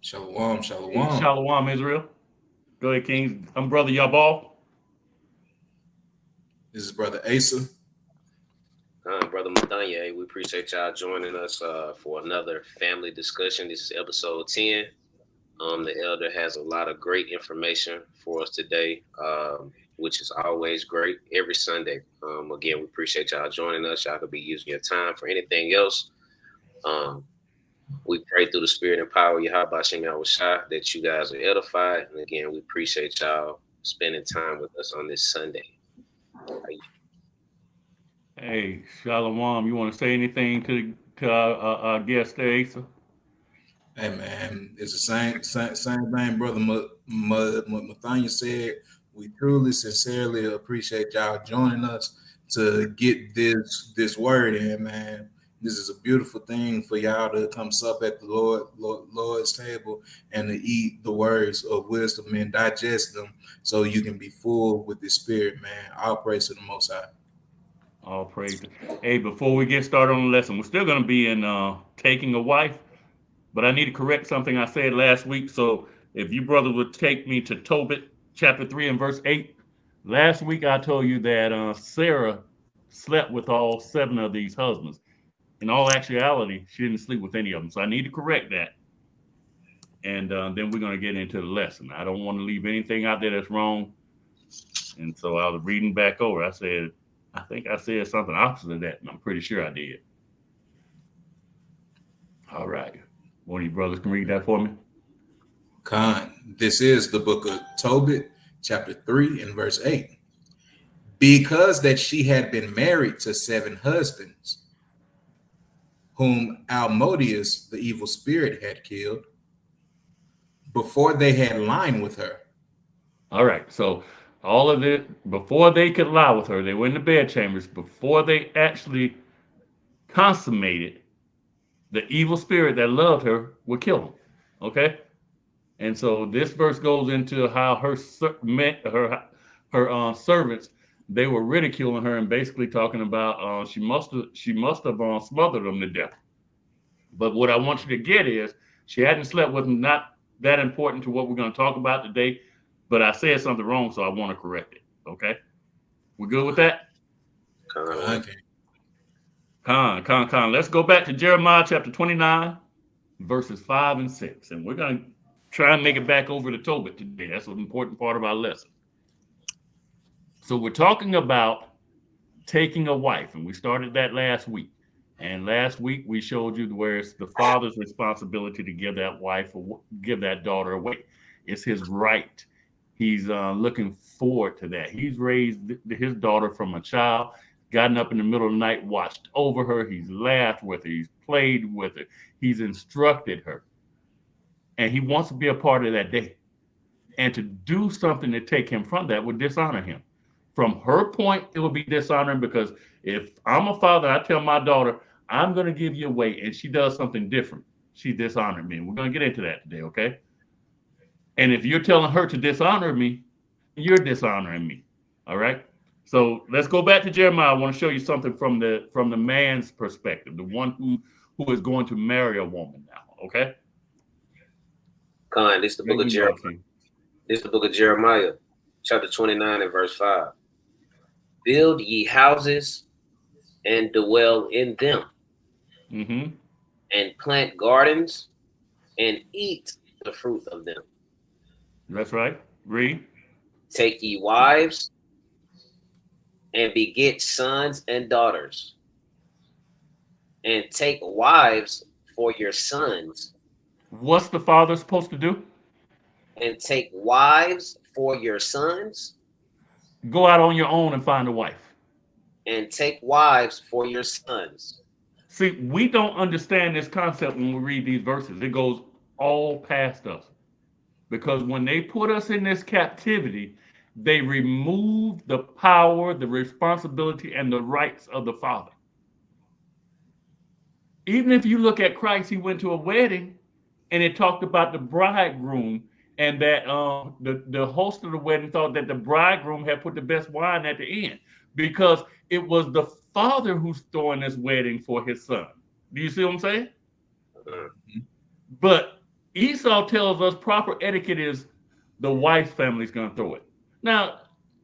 Shalom, Hey, shalom. Shalom, Israel. Go ahead, Kings. I'm Brother Yabal. This is Brother Asa. Brother Mathanya, we appreciate y'all joining us for another family discussion. This is episode 10. The elder has a lot of great information for us today, which is always great every Sunday. Again, we appreciate y'all joining us. Y'all could be using your time for anything else. Um, we pray through the spirit and power of Yahweh Shem Shah that you guys are edified. And again, we appreciate y'all spending time with us on this Sunday. Hey, Shalom. You want to say anything to our guest, Asa? Hey man, it's the same thing, Brother Mathanya said. We truly, sincerely appreciate y'all joining us to get this word in, man. This is a beautiful thing for y'all to come sup at the Lord's table and to eat the words of wisdom and digest them so you can be full with the spirit, man. All praise to the Most High. All praise. Hey, before we get started on the lesson, we're still going to be in Taking a Wife, but I need to correct something I said last week. So if you brothers would take me to Tobit chapter 3 and verse 8. Last week I told you that Sarah slept with all seven of these husbands. In all actuality, she didn't sleep with any of them. So I need to correct that. And then we're going to get into the lesson. I don't want to leave anything out there that's wrong. And so I was reading back over. I think I said something opposite of that, and I'm pretty sure I did. All right. One of you brothers can read that for me? Khan, this is the book of Tobit, chapter 3 and verse 8. Because that she had been married to 7 husbands, whom Almodius, the evil spirit, had killed, before they had lined with her. All right. So all of it, before they could lie with her, they were in the bedchambers. Before they actually consummated, the evil spirit that loved her would kill them. Okay? And so this verse goes into how her servants, they were ridiculing her and basically talking about she must have smothered them to death. But what I want you to get is she hadn't slept with them. Not that important to what we're going to talk about today. But I said something wrong, so I want to correct it. Okay, we're good with that. Okay. Con. Let's go back to Jeremiah chapter 29, verses 5 and 6, and we're going to try and make it back over to Tobit today. That's an important part of our lesson. So we're talking about taking a wife, and we started that last week. And last week we showed you where it's the father's responsibility to give that wife or give that daughter away. It's his right. He's looking forward to that. He's raised his daughter from a child, gotten up in the middle of the night, watched over her. He's laughed with her. He's played with her. He's instructed her. And he wants to be a part of that day. And to do something to take him from that would dishonor him. From her point, it would be dishonoring because if I'm a father, I tell my daughter, I'm going to give you away, and she does something different. She dishonored me. We're going to get into that today, okay? And if you're telling her to dishonor me, you're dishonoring me. All right. So let's go back to Jeremiah. I want to show you something from the man's perspective, the one who is going to marry a woman now. Okay. Khan, this is the book of Jeremiah. This is the book of Jeremiah, chapter 29 and verse 5. Build ye houses and dwell in them, and plant gardens and eat the fruit of them. That's right. Read. Take ye wives and beget sons and daughters, and take wives for your sons. What's the father supposed to do? And take wives for your sons. Go out on your own and find a wife. And take wives for your sons. See, we don't understand this concept when we read these verses. It goes all past us. Because when they put us in this captivity, they remove the power, the responsibility, and the rights of the father. Even if you look at Christ, he went to a wedding and it talked about the bridegroom, and that the host of the wedding thought that the bridegroom had put the best wine at the end because it was the father who's throwing this wedding for his son. Do you see what I'm saying? But Esau tells us proper etiquette is the wife's family's going to throw it. Now,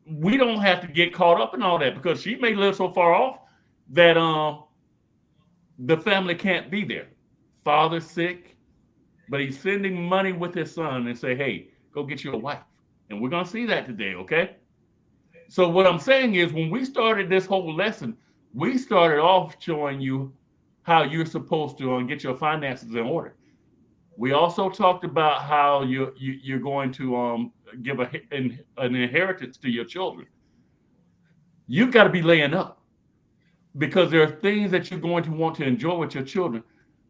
we don't have to get caught up in all that because she may live so far off that the family can't be there. Father's sick, but he's sending money with his son and say, hey, go get you a wife. And we're going to see that today, okay? So what I'm saying is when we started this whole lesson, we started off showing you how you're supposed to get your finances in order. We also talked about how you're going to give an inheritance to your children. You've got to be laying up because there are things that you're going to want to enjoy with your children.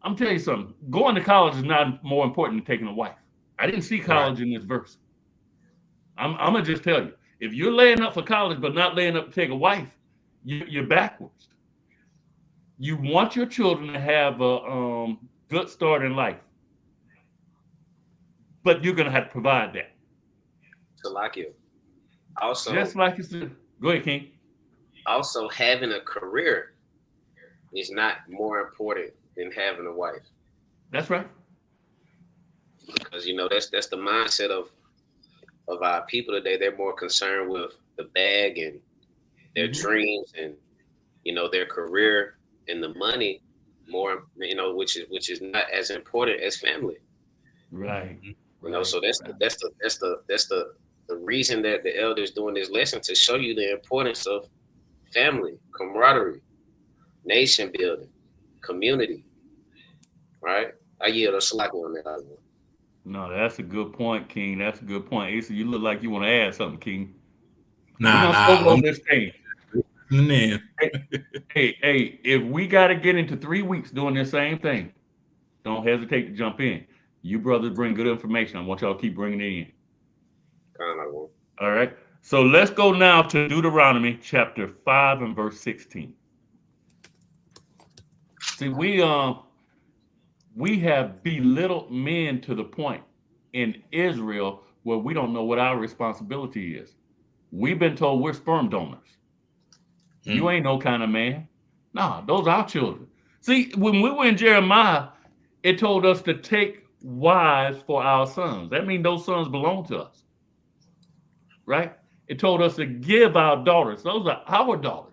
I'm telling you something. Going to college is not more important than taking a wife. I didn't see college in this verse. I'm gonna just tell you, if you're laying up for college but not laying up to take a wife, you're backwards. You want your children to have a good start in life, but you're gonna have to provide that. Salakia. Also, just like you said. Go ahead, King. Also, having a career is not more important than having a wife. That's right. Because that's the mindset of our people today. They're more concerned with the bag and their dreams and their career and the money more, which is not as important as family. Right. So that's the reason that the elders doing this lesson, to show you the importance of family, camaraderie, nation building, community. Right? I yield a slack on that. No, that's a good point, King. That's a good point. Asa, you look like you want to add something, King. Nah. This thing. Hey, if we got to get into 3 weeks doing the same thing, don't hesitate to jump in. You brothers bring good information. I want y'all to keep bringing it in. All right. So let's go now to Deuteronomy chapter 5 and verse 16. See, we have belittled men to the point in Israel where we don't know what our responsibility is. We've been told we're sperm donors. You ain't no kind of man. Nah, those are our children. See, when we were in Jeremiah, it told us to take wives for our sons. That means those sons belong to us. Right? It told us to give our daughters. Those are our daughters.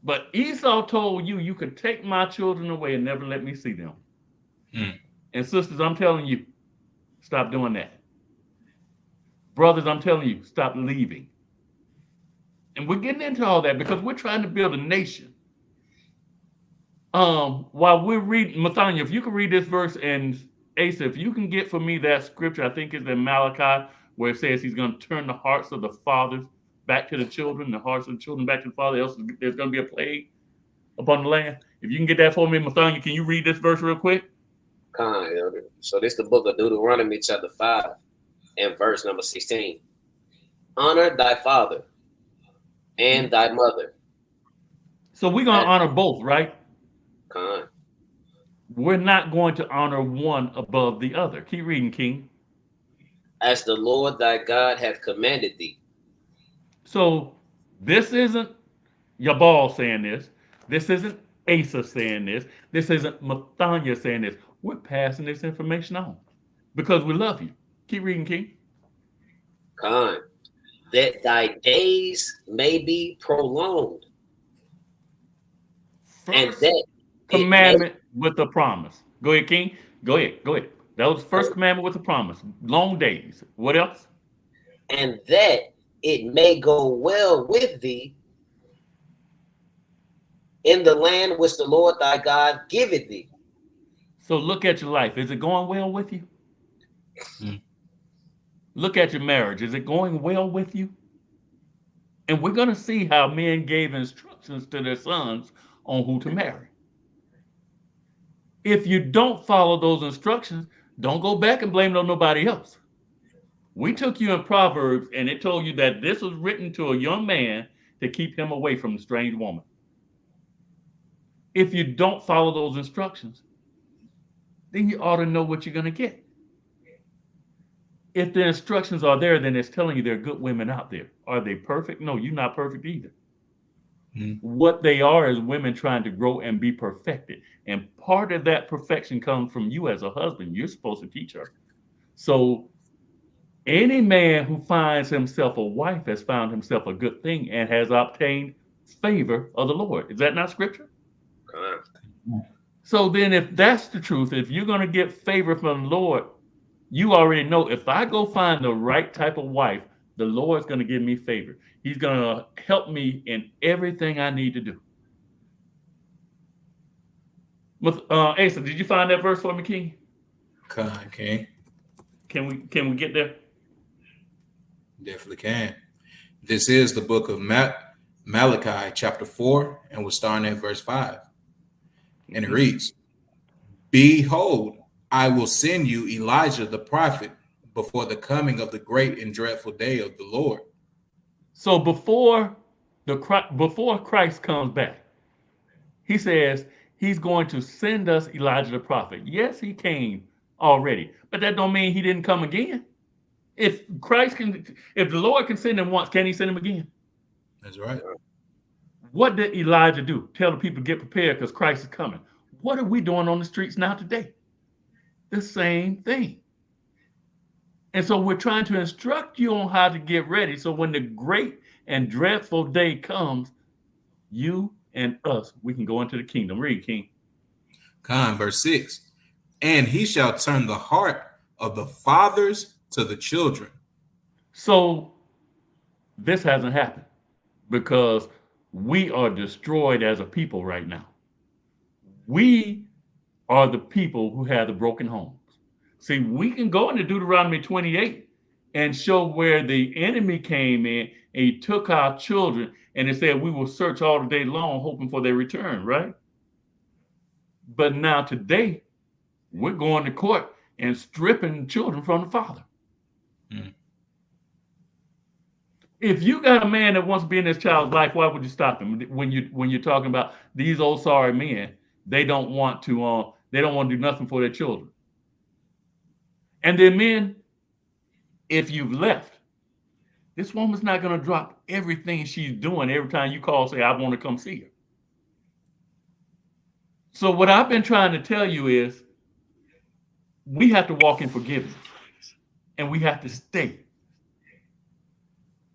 But Esau told you could take my children away and never let me see them. And sisters, I'm telling you, stop doing that. Brothers, I'm telling you, stop leaving. And we're getting into all that because we're trying to build a nation. While we're reading, Mathania, if you can read this verse, and Asa, if you can get for me that scripture, I think it's in Malachi, where it says he's going to turn the hearts of the fathers back to the children, the hearts of the children back to the father, else there's going to be a plague upon the land. If you can get that for me, Mathania, can you read this verse real quick? Elder. So this is the book of Deuteronomy chapter 5 and verse number 16. Honor thy father and thy mother. So we're going to honor both, right? We're not going to honor one above the other. Keep reading, King. As the Lord thy God hath commanded thee. So this isn't Yabal saying this. This isn't Asa saying this. This isn't Mathania saying this. We're passing this information on because we love you. Keep reading, King. That thy days may be prolonged. First and that commandment with the promise. Go ahead, King. Go ahead. That was the first commandment with the promise. Long days. What else? And that it may go well with thee in the land which the Lord thy God giveth thee. So look at your life. Is it going well with you? Look at your marriage. Is it going well with you? And we're going to see how men gave instructions to their sons on who to marry. If you don't follow those instructions, don't go back and blame it on nobody else. We took you in Proverbs and it told you that this was written to a young man to keep him away from the strange woman. If you don't follow those instructions, then you ought to know what you're going to get. If the instructions are there, then it's telling you there are good women out there. Are they perfect? No, you're not perfect either. What they are is women trying to grow and be perfected. And part of that perfection comes from you as a husband. You're supposed to teach her. So any man who finds himself a wife has found himself a good thing and has obtained favor of the Lord. Is that not scripture? So then if that's the truth, if you're going to get favor from the Lord, you already know if I go find the right type of wife, the Lord's going to give me favor. He's going to help me in everything I need to do. Asa, did you find that verse for me, King? Okay. Can we get there? Definitely can. This is the book of Malachi, chapter 4, and we're starting at verse 5. And it reads, "Behold, I will send you Elijah the prophet before the coming of the great and dreadful day of the Lord." So before Christ comes back, he says he's going to send us Elijah the prophet. Yes, he came already, but that don't mean he didn't come again. If the Lord can send him once, can he send him again? That's right. What did Elijah do? Tell the people to get prepared because Christ is coming. What are we doing on the streets now today? The same thing. And so we're trying to instruct you on how to get ready. So when the great and dreadful day comes, you and us, we can go into the kingdom. Read, King. Verse 6. "And he shall turn the heart of the fathers to the children." So this hasn't happened because we are destroyed as a people right now. We are the people who have the broken homes. See, we can go into Deuteronomy 28 and show where the enemy came in and he took our children and it said we will search all the day long hoping for their return, right? But now today, we're going to court and stripping children from the father. If you got a man that wants to be in this child's life, why would you stop him? When you're talking about these old sorry men, they don't want to do nothing for their children. And then men, if you've left, this woman's not going to drop everything she's doing every time you call, say, I want to come see her. So what I've been trying to tell you is we have to walk in forgiveness and we have to stay.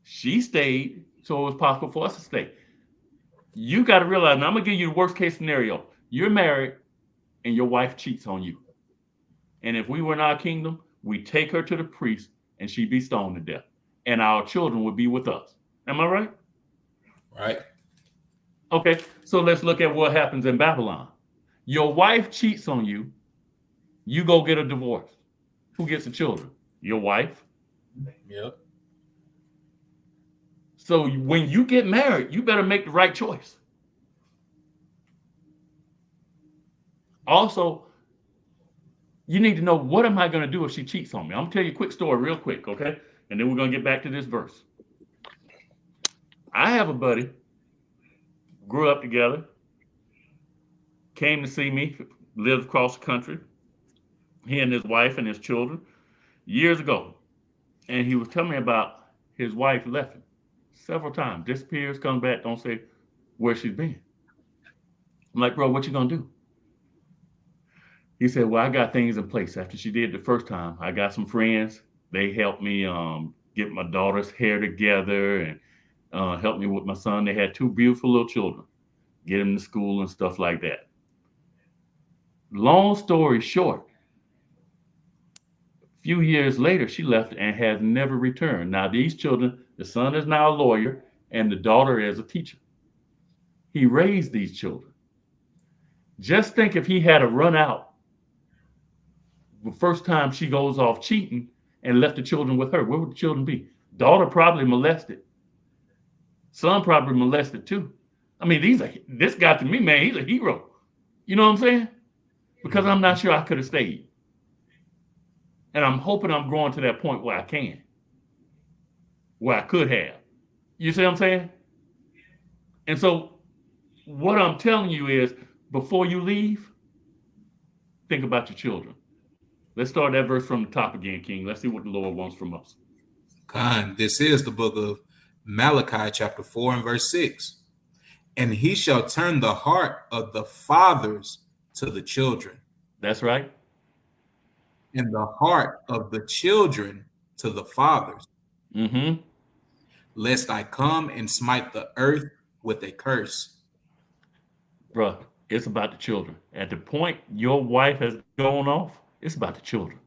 She stayed, so it was possible for us to stay. You got to realize, and I'm going to give you the worst case scenario. You're married and your wife cheats on you. And if we were in our kingdom, we take her to the priest and she'd be stoned to death. And our children would be with us. Am I right? Right. Okay, so let's look at what happens in Babylon. Your wife cheats on you. You go get a divorce. Who gets the children? Your wife. Yep. So when you get married, you better make the right choice. Also, you need to know, what am I going to do if she cheats on me? I'm going to tell you a quick story real quick, okay? And then we're going to get back to this verse. I have a buddy, grew up together, came to see me, lived across the country, he and his wife and his children, years ago. And he was telling me about his wife left him several times, disappears, comes back, don't say where she's been. I'm like, bro, what you going to do? He said, well, I got things in place. After she did the first time, I got some friends. They helped me get my daughter's hair together and helped me with my son. They had two beautiful little children, get them to school and stuff like that. Long story short, a few years later, she left and has never returned. Now, these children, the son is now a lawyer and the daughter is a teacher. He raised these children. Just think if he had a run out the first time she goes off cheating and left the children with her, where would the children be? Daughter probably molested. Son probably molested too. I mean, this guy to me, man, he's a hero. You know what I'm saying? Because I'm not sure I could have stayed. And I'm hoping I'm growing to that point where I can. Where I could have. You see what I'm saying? And so what I'm telling you is, before you leave, think about your children. Let's start that verse from the top again, King. Let's see what the Lord wants from us. This is the book of Malachi, chapter 4 and verse 6. and he shall turn the heart of the fathers to the children, That's right. and the heart of the children to the fathers, Mm-hmm. lest I come and smite the earth with a curse. Bruh, it's about the children. At the point your wife has gone off, it's about the children.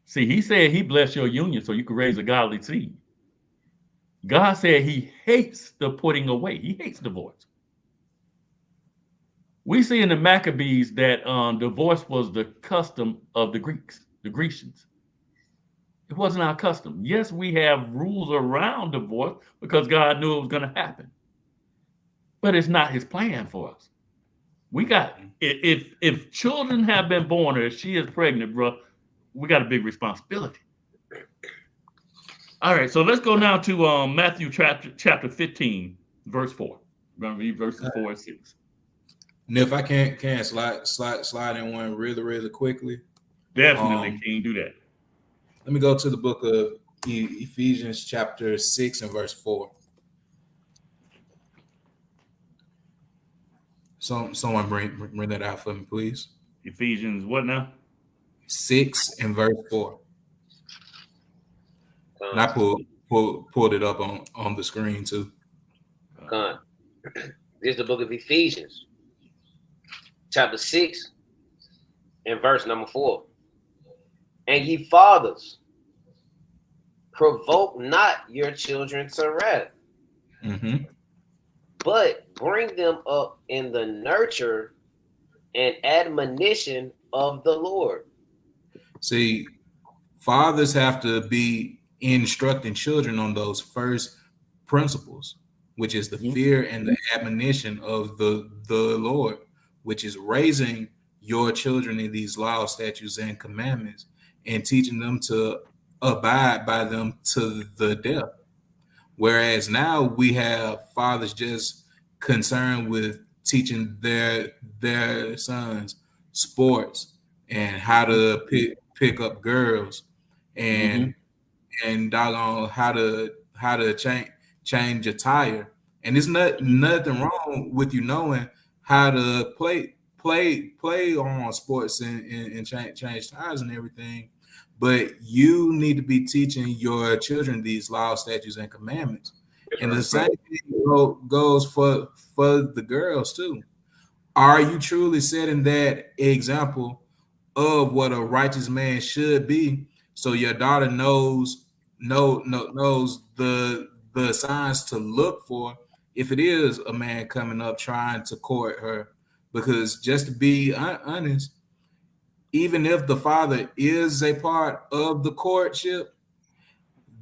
See, he said he blessed your union so you could raise a godly seed. God said he hates the putting away. He hates divorce. We see in the Maccabees that divorce was the custom of the Greeks, the Grecians. It wasn't our custom. Yes, we have rules around divorce because God knew it was going to happen, but it's not his plan for us. We got if children have been born or if she is pregnant, bro, we got a big responsibility. All right, so let's go now to Matthew chapter 15, verse 4. We're gonna read verses 4 and 6. And if I can slide in one really quickly. Definitely can do that. Let me go to the book of Ephesians chapter 6 and verse 4. Someone bring that out for me, please. Ephesians what now? 6 and verse 4. And I pulled it up on the screen too. This is the book of Ephesians, chapter 6 and verse number 4. And ye fathers, provoke not your children to wrath, but bring them up in the nurture and admonition of the Lord. See, fathers have to be instructing children on those first principles, which is the fear and the admonition of the Lord, which is raising your children in these laws, statutes, and commandments, and teaching them to abide by them to the death. Whereas now we have fathers just concerned with teaching their sons sports and how to pick up girls and doggone how to change a tire. And there's nothing wrong with you knowing how to play on sports and change tires and everything. But you need to be teaching your children these laws, statutes, and commandments. And the same thing goes for the girls too. Are you truly setting that example of what a righteous man should be, so your daughter knows the signs to look for if it is a man coming up trying to court her? Because just to be honest, even if the father is a part of the courtship,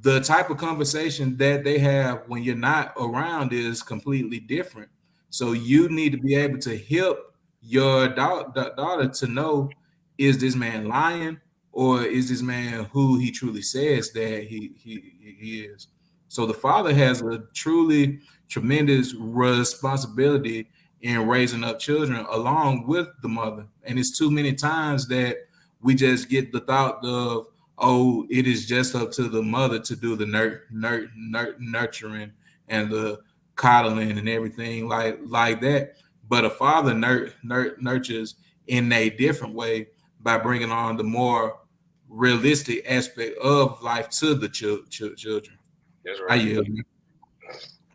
the type of conversation that they have when you're not around is completely different. So you need to be able to help your daughter to know, is this man lying, or is this man who he truly says that he is? So the father has a truly tremendous responsibility in raising up children along with the mother. And it's too many times that we just get the thought of, oh, it is just up to the mother to do the nurturing and the coddling and everything like that. But a father nurtures in a different way by bringing on the more realistic aspect of life to the children. That's right.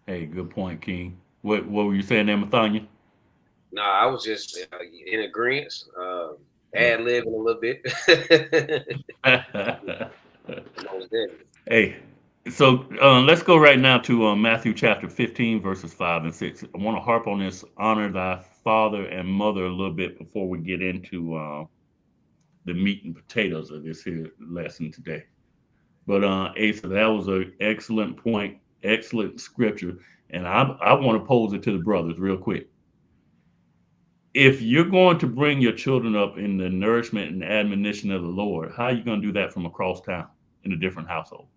Hey, good point, King. What were you saying there, Mathania? No, I was just in agreement, ad-libbing a little bit. Hey, so let's go right now to Matthew chapter 15, verses 5 and 6. I want to harp on this, honor thy father and mother, a little bit before we get into the meat and potatoes of this here lesson today. But Asa, that was an excellent point, excellent scripture. And I want to pose it to the brothers real quick. If you're going to bring your children up in the nourishment and admonition of the Lord, how are you going to do that from across town in a different household?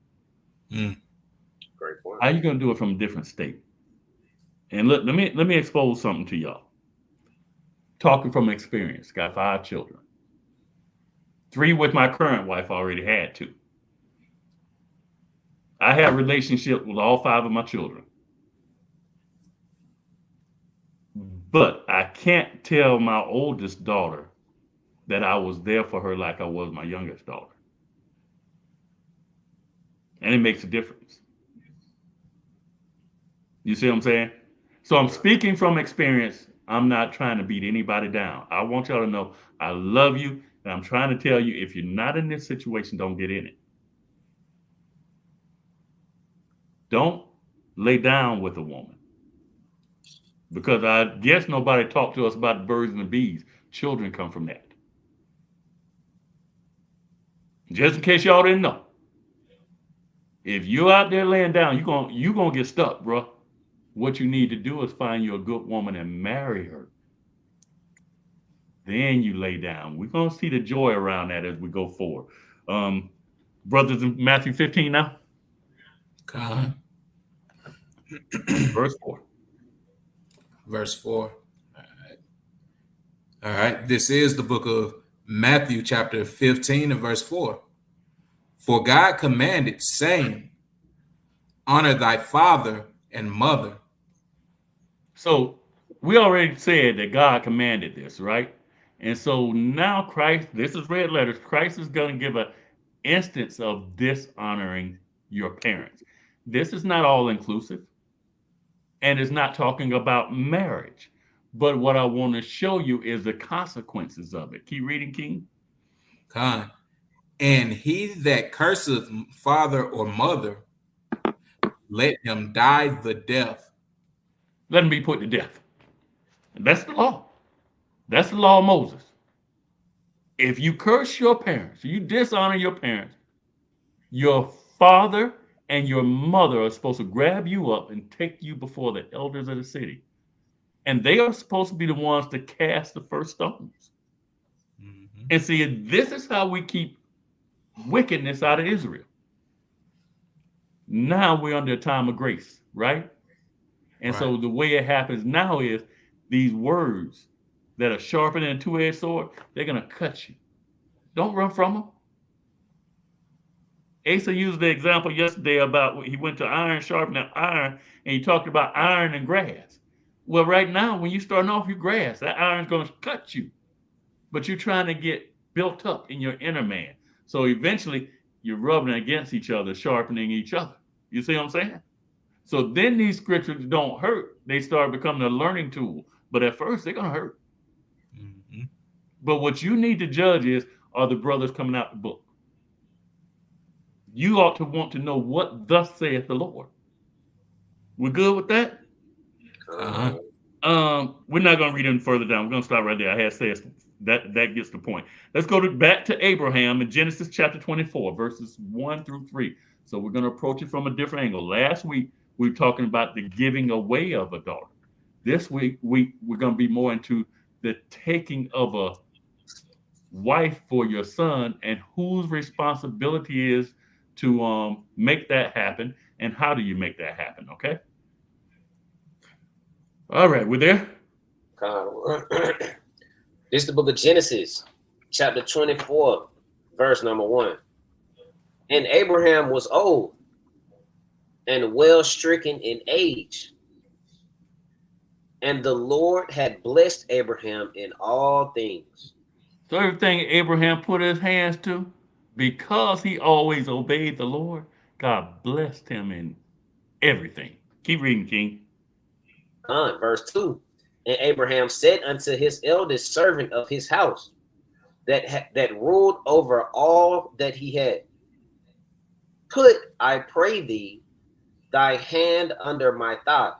Great point. How are you going to do it from a different state? And look, let me expose something to y'all. Talking from experience, got 5 children. 3 with my current wife, already had 2. I have relationship with all 5 of my children. But I can't tell my oldest daughter that I was there for her like I was my youngest daughter. And it makes a difference. You see what I'm saying? So I'm speaking from experience. I'm not trying to beat anybody down. I want y'all to know I love you. And I'm trying to tell you, if you're not in this situation, don't get in it. Don't lay down with a woman. Because I guess nobody talked to us about the birds and the bees. Children come from that. Just in case y'all didn't know. If you're out there laying down, you're gonna get stuck, bro. What you need to do is find you a good woman and marry her. Then you lay down. We're gonna see the joy around that as we go forward. Brothers, in Matthew 15 now. God. Verse 4. Verse 4. All right. All right. This is the book of Matthew, chapter 15 and verse 4. For God commanded, saying, honor thy father and mother. So we already said that God commanded this, right? And so now Christ, this is red letters, Christ is going to give an instance of dishonoring your parents. This is not all inclusive, and it's not talking about marriage. But what I want to show you is the consequences of it. Keep reading, King. God. And he that curseth father or mother, let him die the death. Let him be put to death. And that's the law. That's the law of Moses. If you curse your parents, you dishonor your parents, your father and your mother are supposed to grab you up and take you before the elders of the city. And they are supposed to be the ones to cast the first stones. Mm-hmm. And see, this is how we keep wickedness out of Israel. Now we're under a time of grace, right? And so the way it happens now is these words that are sharper than a two-edged sword, they're going to cut you. Don't run from them. Asa used the example yesterday about he went to iron sharpening iron, and he talked about iron and grass. Well, right now, when you're starting off your grass, that iron's going to cut you. But you're trying to get built up in your inner man. So eventually, you're rubbing against each other, sharpening each other. You see what I'm saying? So then these scriptures don't hurt. They start becoming a learning tool. But at first, they're going to hurt. Mm-hmm. But what you need to judge is, are the brothers coming out the book? You ought to want to know what thus saith the Lord. We're good with that? Uh-huh. We're not going to read any further down. We're going to stop right there. I had said that gets the point. Let's go back to Abraham in Genesis chapter 24, verses 1 through 3. So we're going to approach it from a different angle. Last week, we were talking about the giving away of a daughter. This week, we're going to be more into the taking of a wife for your son and whose responsibility is to make that happen, and how do you make that happen, okay? All right, we're there. This is the book of Genesis, chapter 24, verse number 1. And Abraham was old and well stricken in age, and the Lord had blessed Abraham in all things. So everything Abraham put his hands to, because he always obeyed the Lord, God blessed him in everything. Keep reading, King. Verse 2. And Abraham said unto his eldest servant of his house that ruled over all that he had, put, I pray thee, thy hand under my thigh.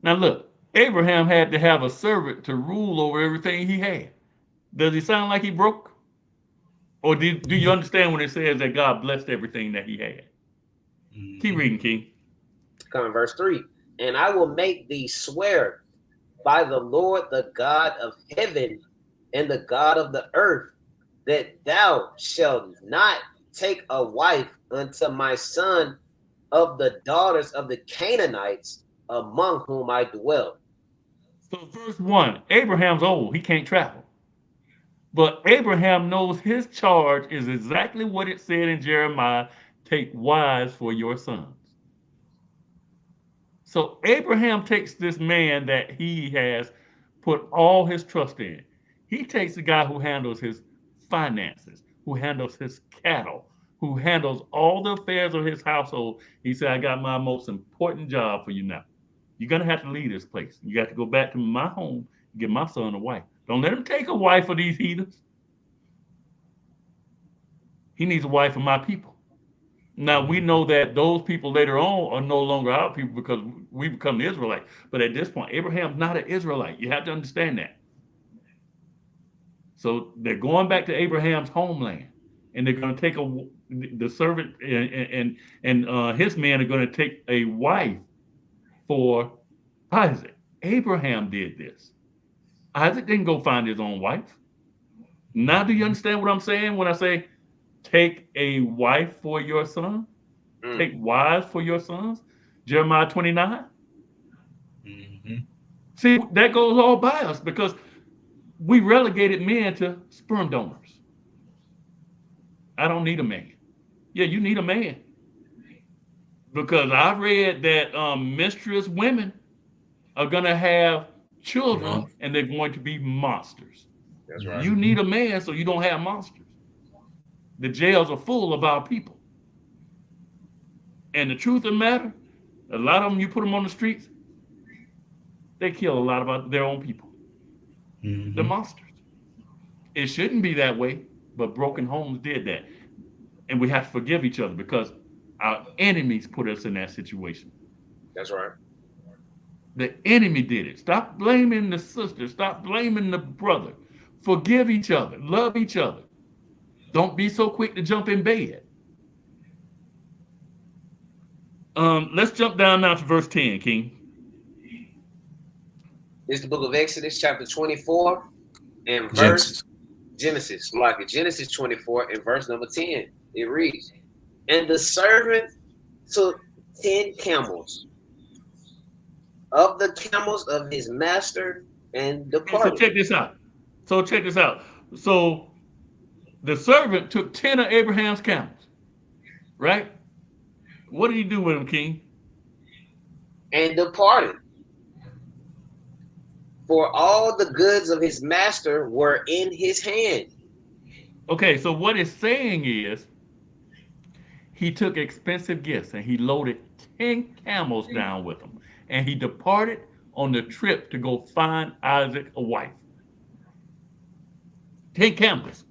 Now look, Abraham had to have a servant to rule over everything he had. Does he sound like he broke? Or do you understand when it says that God blessed everything that he had? Mm-hmm. Keep reading, King. Verse 3. And I will make thee swear by the Lord, the God of heaven and the God of the earth, that thou shalt not take a wife unto my son of the daughters of the Canaanites among whom I dwell. So verse 1, Abraham's old. He can't travel. But Abraham knows his charge is exactly what it said in Jeremiah, take wives for your sons. So Abraham takes this man that he has put all his trust in. He takes the guy who handles his finances, who handles his cattle, who handles all the affairs of his household. He said, I got my most important job for you now. You're going to have to leave this place. You got to go back to my home and get my son a wife. Don't let him take a wife for these heathens. He needs a wife for my people. Now, we know that those people later on are no longer our people because we become the Israelite. But at this point, Abraham's not an Israelite. You have to understand that. So they're going back to Abraham's homeland, and they're going to take the servant and his men are going to take a wife for Isaac. Abraham did this. Isaac didn't go find his own wife. Now, do you understand what I'm saying when I say take a wife for your son? Take wives for your sons? Jeremiah 29. Mm-hmm. See, that goes all by us because we relegated men to sperm donors. I don't need a man. Yeah, you need a man. Because I read that mistress women are going to have children and they're going to be monsters. That's right. You need a man so you don't have monsters. The jails are full of our people. And the truth of the matter, a lot of them, you put them on the streets, they kill a lot of their own people. Mm-hmm. The monsters. It shouldn't be that way, but broken homes did that. And we have to forgive each other because our enemies put us in that situation. That's right. The enemy did it. Stop blaming the sister. Stop blaming the brother. Forgive each other. Love each other. Don't be so quick to jump in bed. Let's jump down now to verse 10, King. It's the book of Exodus, chapter 24, and verse Genesis 24 and verse number 10. It reads, and the servant took 10 camels of the camels of his master and departed. So check this out. So the servant took 10 of Abraham's camels, right? What did he do with them, King? And departed. For all the goods of his master were in his hand. Okay, so what it's saying is he took expensive gifts and he loaded 10 camels down with him. And he departed on the trip to go find Isaac a wife. 10 camels.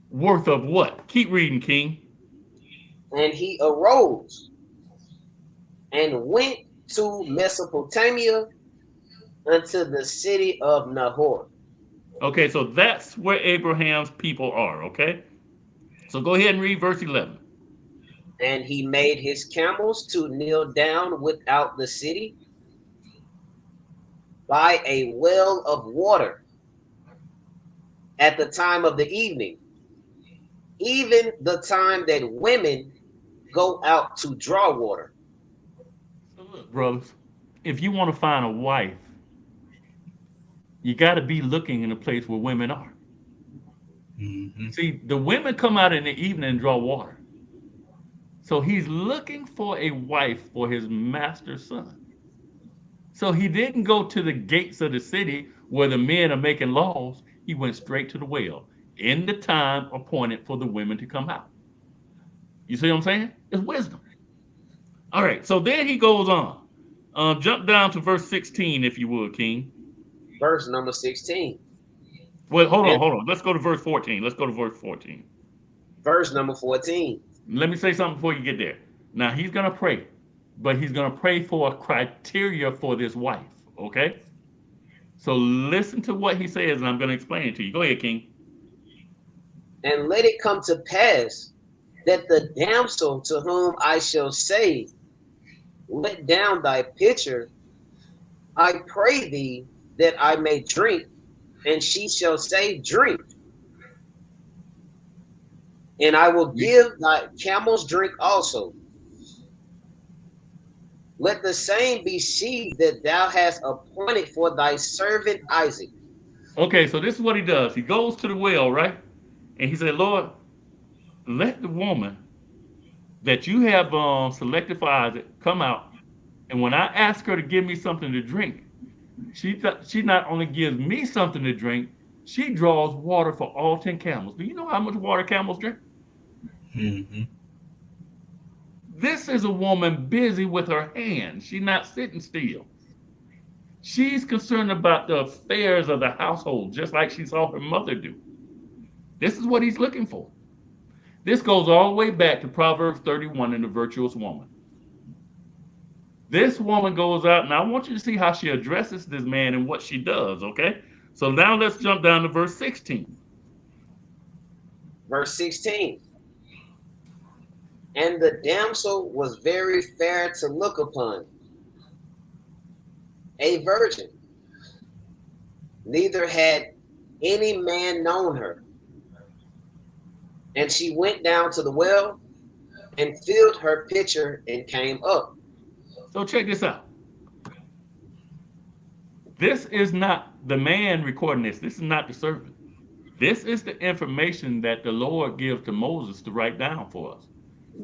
Worth of what? Keep reading, King. And he arose and went to Mesopotamia unto the city of Nahor. Okay, so that's where Abraham's people are, okay? So go ahead and read verse 11. And he made his camels to kneel down without the city by a well of water at the time of the evening, even the time that women go out to draw water. So look, brothers, if you want to find a wife, you got to be looking in a place where women are. Mm-hmm. See, the women come out in the evening and draw water. So he's looking for a wife for his master's son. So he didn't go to the gates of the city where the men are making laws. He went straight to the well in the time appointed for the women to come out. You see what I'm saying? It's wisdom. All right, so then he goes on. Jump down to verse 16, if you would, King. Verse number 16. Wait, hold on. Let's go to verse 14. Verse number 14. Let me say something before you get there. Now, he's going to pray, but he's going to pray for a criteria for this wife, okay? So listen to what he says, and I'm going to explain it to you. Go ahead, King. And let it come to pass that the damsel to whom I shall say, let down thy pitcher, I pray thee that I may drink, and she shall say, drink. And I will give thy camels drink also. Let the same be she that thou hast appointed for thy servant Isaac. Okay, so this is what he does. He goes to the well, right? And he said, Lord, let the woman that you have selected for Isaac come out. And when I ask her to give me something to drink, She not only gives me something to drink, she draws water for all 10 camels. Do you know how much water camels drink? Mm-hmm. This is a woman busy with her hands. She's not sitting still. She's concerned about the affairs of the household, just like she saw her mother do. This is what he's looking for. This goes all the way back to Proverbs 31 and the virtuous woman. This woman goes out, and I want you to see how she addresses this man and what she does, okay? So now let's jump down to verse 16. Verse 16. And the damsel was very fair to look upon, a virgin, neither had any man known her. And she went down to the well and filled her pitcher and came up. So check this out. This is not the man recording this. This is not the servant. This is the information that the Lord gives to Moses to write down for us.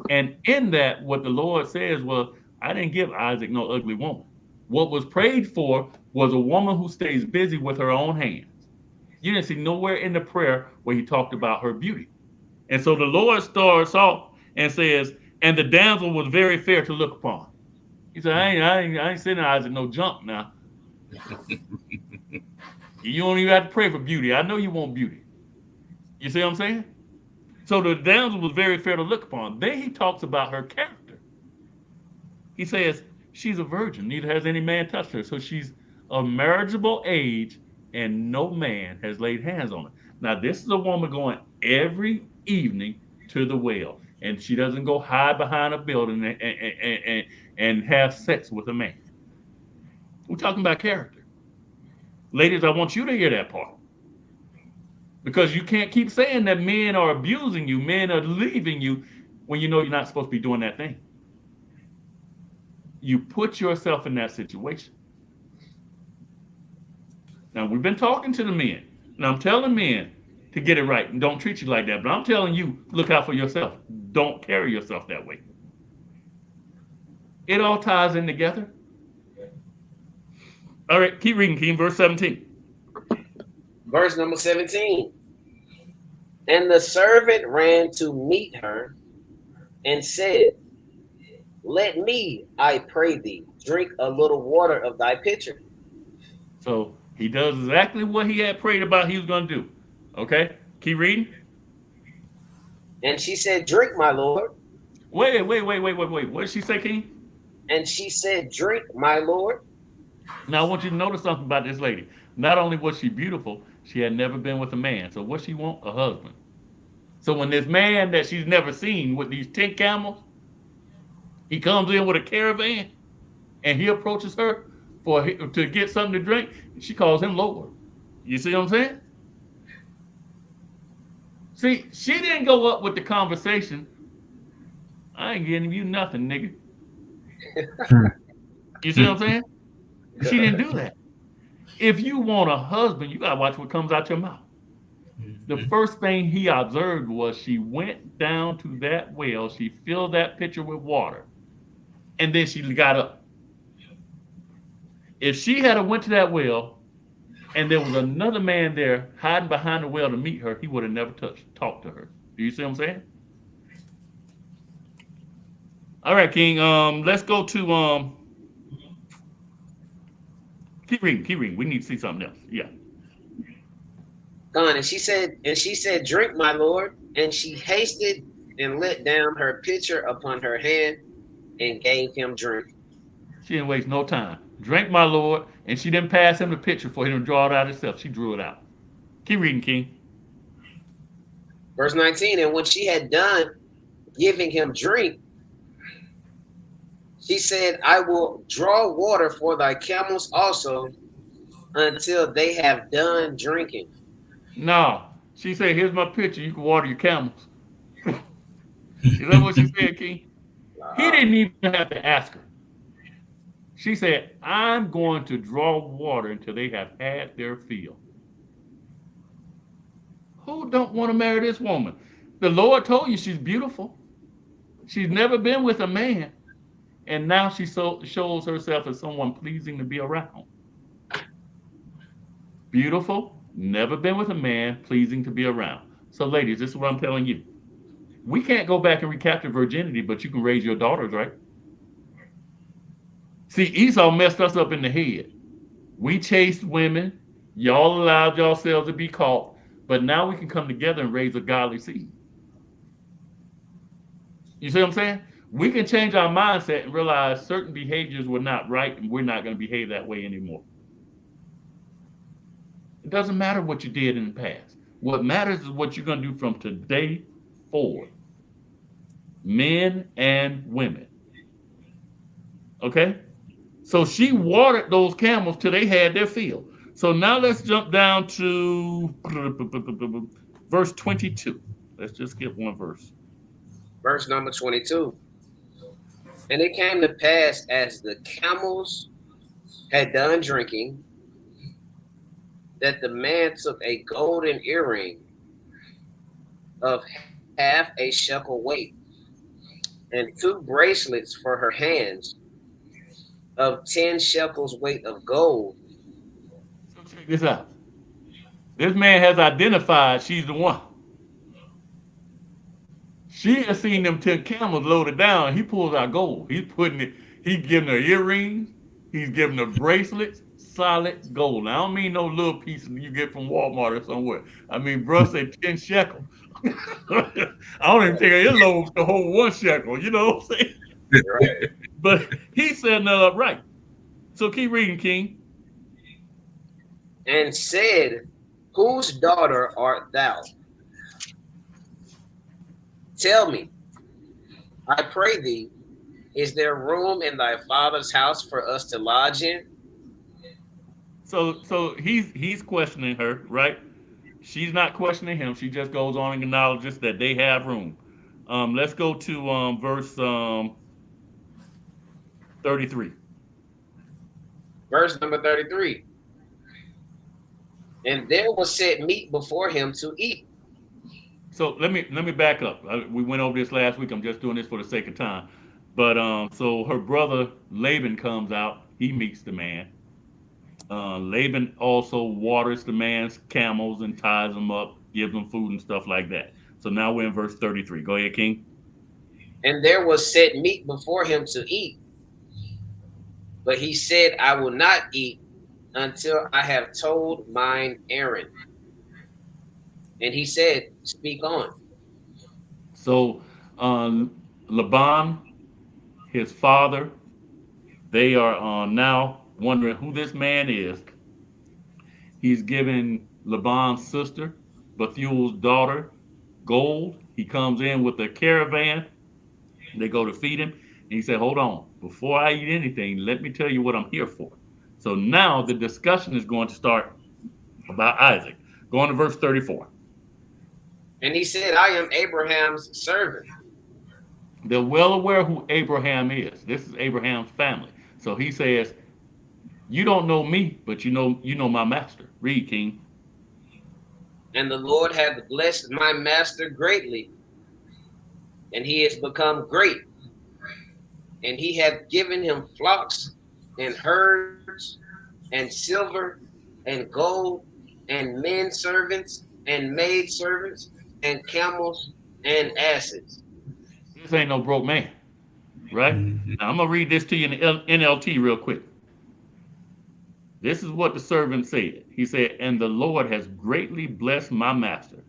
And in that, what the Lord says was, I didn't give Isaac no ugly woman. What was prayed for was a woman who stays busy with her own hands. You didn't see nowhere in the prayer where he talked about her beauty. And so the Lord starts off and says, and the damsel was very fair to look upon. He said, I ain't sending Isaac no junk now. You don't even have to pray for beauty. I know you want beauty. You see what I'm saying? So the damsel was very fair to look upon. Then he talks about her character. He says, she's a virgin, neither has any man touched her. So she's of marriageable age, and no man has laid hands on her. Now, this is a woman going every evening to the well, and she doesn't go hide behind a building and have sex with a man. We're talking about character. Ladies, I want you to hear that part. Because you can't keep saying that men are abusing you, men are leaving you, when you know you're not supposed to be doing that thing. You put yourself in that situation. Now, we've been talking to the men, and I'm telling men to get it right and don't treat you like that. But I'm telling you, look out for yourself. Don't carry yourself that way. It all ties in together. All right, keep reading, King, verse 17. Verse number 17. And the servant ran to meet her and said, let me, I pray thee, drink a little water of thy pitcher. So he does exactly what he had prayed about he was going to do. Okay, keep reading. And she said, drink, my lord. Wait. What did she say, King? And she said, drink, my lord. Now, I want you to notice something about this lady. Not only was she beautiful, she had never been with a man. So what she want? A husband. So when this man that she's never seen with these 10 camels, he comes in with a caravan and he approaches her to get something to drink, she calls him Lord. You see what I'm saying? See, she didn't go up with the conversation, I ain't getting you nothing, nigga. You see what I'm saying? She didn't do that. If you want a husband, you gotta watch what comes out your mouth. The first thing he observed was she went down to that well, she filled that pitcher with water, and then she got up. If she had went to that well and there was another man there hiding behind the well to meet her, he would have never talked to her. Do you see what I'm saying? All right, King. Let's go to keep reading. We need to see something else. Yeah. Gone. And she said, drink, my lord. And she hasted and let down her pitcher upon her hand and gave him drink. She didn't waste no time. Drink, my lord. And she didn't pass him the pitcher for him to draw it out herself. She drew it out. Keep reading, King. Verse 19. And when she had done giving him drink, she said, I will draw water for thy camels also until they have done drinking. No. She said, here's my pitcher. You can water your camels. Is that what she said, King? He didn't even have to ask her. She said, I'm going to draw water until they have had their fill. Who don't want to marry this woman? The Lord told you she's beautiful. She's never been with a man. And now she shows herself as someone pleasing to be around. beautiful, never been with a man, pleasing to be around. So, ladies, this is what I'm telling you. We can't go back and recapture virginity, but you can raise your daughters, right? See, Esau messed us up in the head. We chased women. Y'all allowed yourselves to be caught. But now we can come together and raise a godly seed. You see what I'm saying? We can change our mindset and realize certain behaviors were not right and we're not going to behave that way anymore. It doesn't matter what you did in the past. What matters is what you're going to do from today forward. Men and women. Okay? So she watered those camels till they had their fill. So now let's jump down to verse 22. Let's just skip one verse. Verse number 22. And it came to pass as the camels had done drinking, that the man took a golden earring of half a shekel weight, and 2 bracelets for her hands of 10 shekels weight of gold. So check this out. This man has identified she's the one. She has seen them 10 camels loaded down. He pulls out gold. He's putting it, he's giving her earrings, he's giving her bracelets, solid gold. Now, I don't mean no little pieces you get from Walmart or somewhere. I mean, bro said 10 shekels. I don't even think it loads the whole 1 shekel, you know what I'm saying? Right. But he's setting that up right. So keep reading, King. And said, whose daughter art thou? Tell me, I pray thee, is there room in thy father's house for us to lodge in? So he's questioning her, right? She's not questioning him. She just goes on and acknowledges that they have room. Let's go to verse 33. Verse number 33. And there was set meat before him to eat. So let me back up. We went over this last week. I'm just doing this for the sake of time. But so her brother Laban comes out. He meets the man. Laban also waters the man's camels and ties them up, gives them food and stuff like that. So now we're in verse 33. Go ahead, King. And there was set meat before him to eat. But he said, I will not eat until I have told mine errand. And he said, speak on. So Laban, his father, they are now wondering who this man is. He's giving Laban's sister, Bethuel's daughter, gold. He comes in with a caravan. They go to feed him. And he said, hold on, before I eat anything, let me tell you what I'm here for. So now the discussion is going to start about Isaac. Go on to verse 34. And he said, I am Abraham's servant. They're well aware who Abraham is. This is Abraham's family. So he says, you don't know me, but you know my master. Read, King. And the Lord hath blessed my master greatly, and he has become great. And he hath given him flocks and herds and silver and gold and men servants and maid servants and camels and asses. This ain't no broke man, right? Now, I'm going to read this to you in the NLT real quick. This is what the servant said. He said, and the Lord has greatly blessed my master.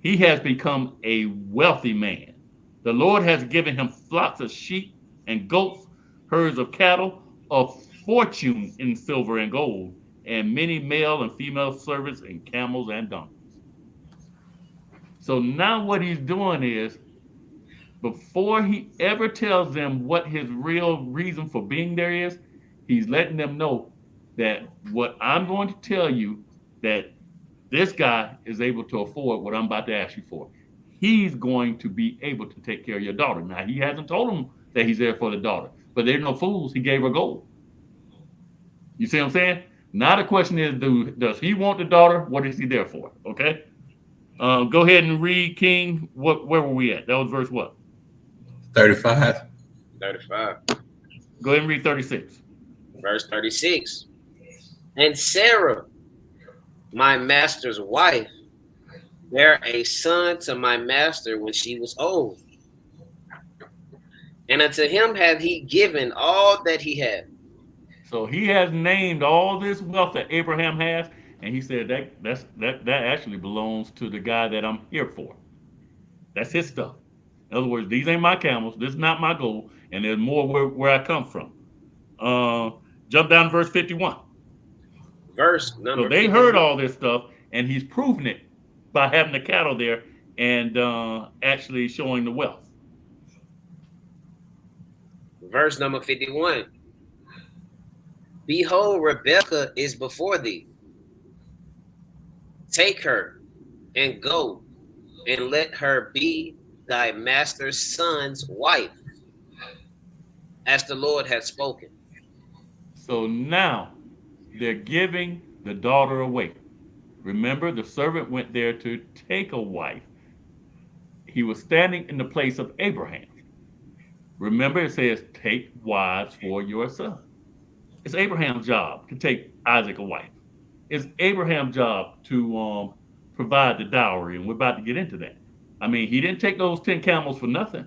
He has become a wealthy man. The Lord has given him flocks of sheep and goats, herds of cattle, of fortune in silver and gold, and many male and female servants and camels and donkeys. So now what he's doing is, before he ever tells them what his real reason for being there is, he's letting them know that what I'm going to tell you, that this guy is able to afford what I'm about to ask you for. He's going to be able to take care of your daughter. Now, he hasn't told them that he's there for the daughter, but they're no fools. He gave her gold. You see what I'm saying? Now the question is, does he want the daughter? What is he there for? Okay. Go ahead and read, King. Where were we at? That was verse what? 35. 35. Go ahead and read 36. Verse 36. And Sarah my master's wife bare a son to my master when she was old. And unto him hath he given all that he had. So he has named all this wealth that Abraham has, and he said that actually belongs to the guy that I'm here for. That's his stuff. In other words, these ain't my camels. This is not my goal, and there's more where I come from. Jump down to verse 51. Verse number So they 51. heard all this stuff, and he's proven it by having the cattle there and actually showing the wealth. Verse number 51. Behold, Rebekah is before thee. Take her and go, and let her be thy master's son's wife, as the Lord hath spoken. So now they're giving the daughter away. Remember, the servant went there to take a wife. He was standing in the place of Abraham. Remember, it says, take wives for your son. It's Abraham's job to take Isaac a wife. It's Abraham's job to provide the dowry, and we're about to get into that. I mean, he didn't take those 10 camels for nothing.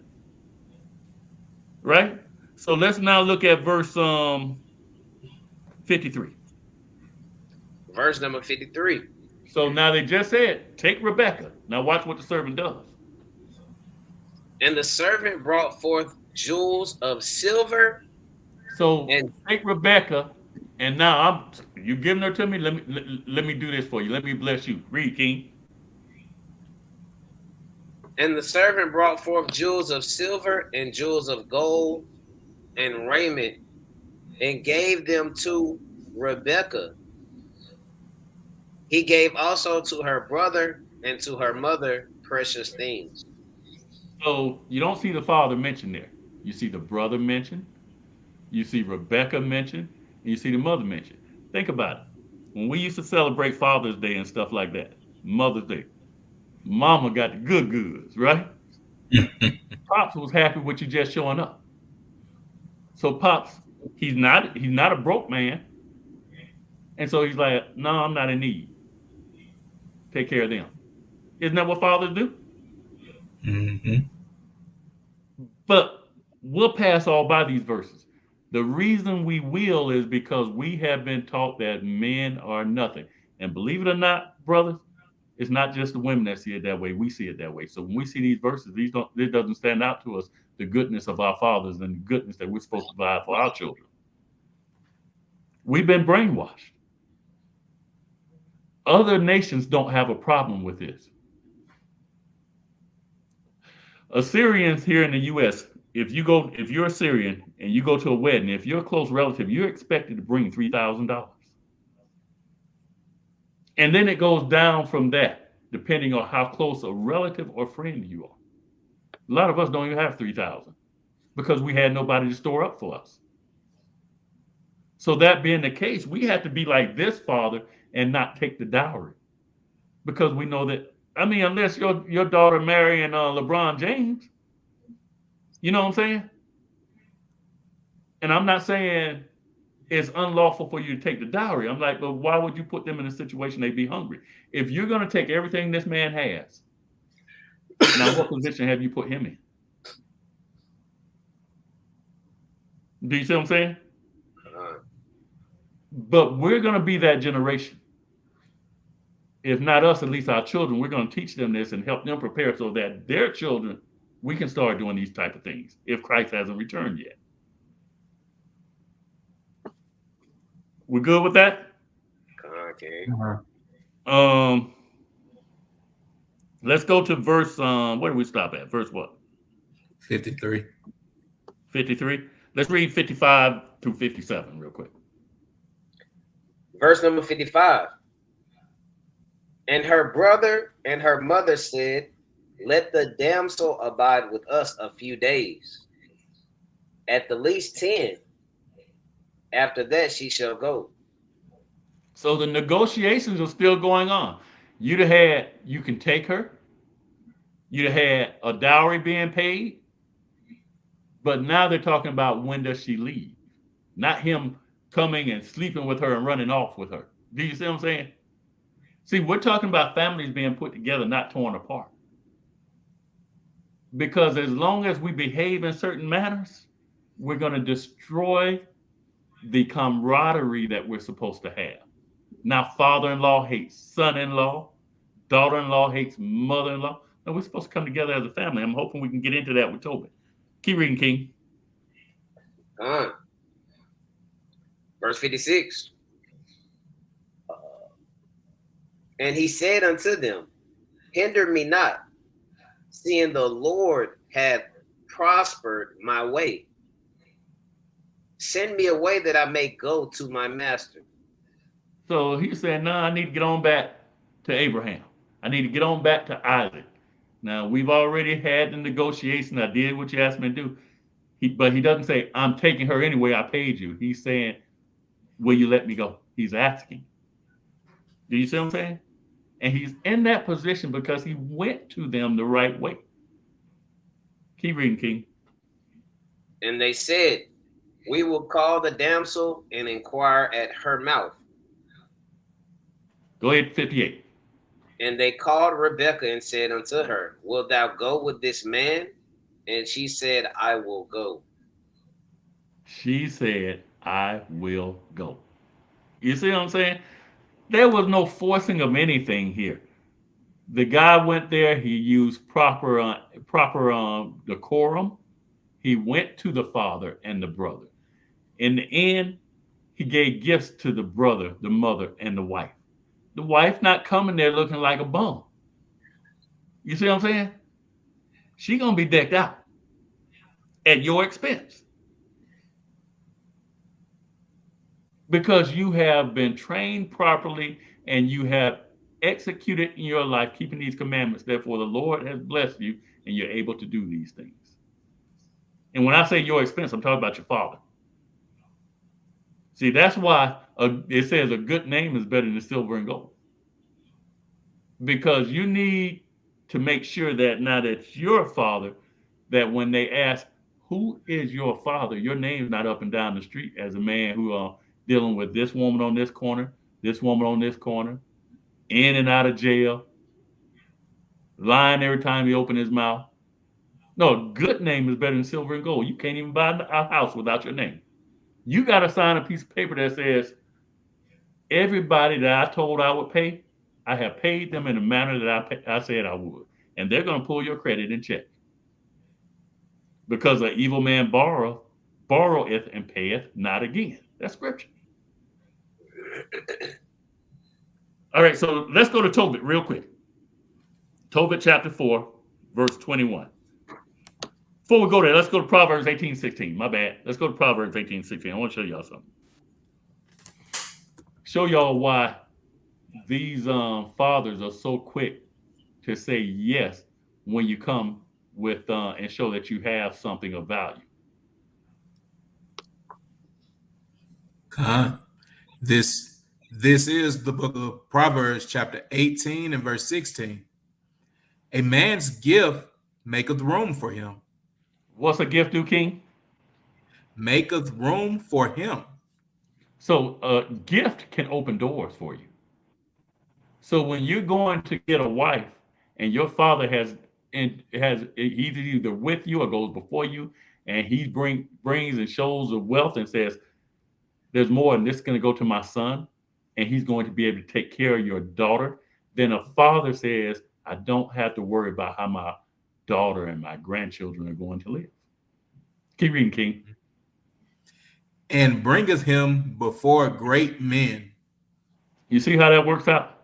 Right? So let's now look at verse 53. Verse number 53. So now they just said, take Rebekah. Now watch what the servant does. And the servant brought forth jewels of silver. So take Rebekah, and now you giving her to me. Let me do this for you. Let me bless you. Read, King. And the servant brought forth jewels of silver and jewels of gold and raiment, and gave them to Rebekah. He gave also to her brother and to her mother precious things. So you don't see the father mentioned there. You see the brother mentioned. You see Rebekah mentioned. And you see the mother mentioned. Think about it. When we used to celebrate Father's Day and stuff like that, Mother's Day, Mama got the good goods, right? Pops was happy with you just showing up. So Pops, he's not a broke man. And so he's like, no, I'm not in need. Take care of them. Isn't that what fathers do? Mm-hmm. But we'll pass all by these verses. The reason we will is because we have been taught that men are nothing. And believe it or not, brothers, it's not just the women that see it that way. We see it that way. So when we see these verses, this doesn't stand out to us the goodness of our fathers and the goodness that we're supposed to provide for our children. We've been brainwashed. Other nations don't have a problem with this. Assyrians here in the U.S., if you're a Syrian and you go to a wedding, if you're a close relative, you're expected to bring $3,000. And then it goes down from that, depending on how close a relative or friend you are. A lot of us don't even have $3,000 because we had nobody to store up for us. So that being the case, we have to be like this father and not take the dowry, because we know that, I mean, unless your daughter marrying LeBron James, you know what I'm saying? And I'm not saying it's unlawful for you to take the dowry. I'm like, but why would you put them in a situation they'd be hungry? If you're going to take everything this man has, now what position have you put him in? Do you see what I'm saying? But we're going to be that generation. If not us, at least our children. We're going to teach them this and help them prepare so that their children, we can start doing these type of things if Christ hasn't returned yet. We good with that? Okay. Let's go to verse. Where do we stop at? Verse what? 53. 53. Let's read 55 through 57 real quick. Verse number 55. And her brother and her mother said, let the damsel abide with us a few days, at the least 10. After that, she shall go. So the negotiations are still going on. You can take her. You'd have had a dowry being paid. But now they're talking about when does she leave, not him coming and sleeping with her and running off with her. Do you see what I'm saying? See, we're talking about families being put together, not torn apart. Because as long as we behave in certain manners, we're going to destroy the camaraderie that we're supposed to have. Now, father-in-law hates son-in-law, daughter-in-law hates mother-in-law. And we're supposed to come together as a family. I'm hoping we can get into that with Tobit. Keep reading, King. Verse 56. And he said unto them, hinder me not, seeing the Lord hath prospered my way. Send me away that I may go to my master. So he said, no, I need to get on back to Abraham. I need to get on back to Isaac. Now, we've already had the negotiation. I did what you asked me to do. But he doesn't say, I'm taking her anyway. I paid you. He's saying, will you let me go? He's asking. Do you see what I'm saying? And he's in that position because he went to them the right way. Keep reading, King. And they said, we will call the damsel and inquire at her mouth. Go ahead, 58. And they called Rebekah and said unto her, wilt thou go with this man? And she said, I will go. She said, I will go. You see what I'm saying? There was no forcing of anything here. The guy went there. He used proper decorum. He went to the father and the brother. In the end, he gave gifts to the brother, the mother, and the wife. The wife not coming there looking like a bum. You see what I'm saying? She gonna be decked out at your expense. Because you have been trained properly and you have executed in your life, keeping these commandments. Therefore, the Lord has blessed you and you're able to do these things. And when I say your expense, I'm talking about your father. See, that's why it says a good name is better than silver and gold. Because you need to make sure that now that it's your father, that when they ask, who is your father? Your name's not up and down the street as a man who dealing with this woman on this corner, this woman on this corner, in and out of jail, lying every time he opened his mouth. No, good name is better than silver and gold. You can't even buy a house without your name. You got to sign a piece of paper that says, everybody that I told I would pay, I have paid them in the manner that I said I would. And they're going to pull your credit and check. Because an evil man borroweth and payeth not again. That's scripture. All right, so let's go to Tobit real quick. Tobit chapter 4, verse 21. Before we go there, let's go to Proverbs 18:16. My bad. Let's go to Proverbs 18:16. I want to show y'all something. Show y'all why these fathers are so quick to say yes when you come with and show that you have something of value. This is the book of Proverbs, chapter 18 and verse 16. A man's gift maketh room for him. What's a gift do, King? Maketh room for him. So a gift can open doors for you. So when you're going to get a wife and your father he's either with you or goes before you, and he brings and shows the wealth and says, there's more, and this is going to go to my son, and he's going to be able to take care of your daughter, then a father says, I don't have to worry about how my daughter and my grandchildren are going to live. Keep reading, King. And bringeth him before great men. You see how that works out?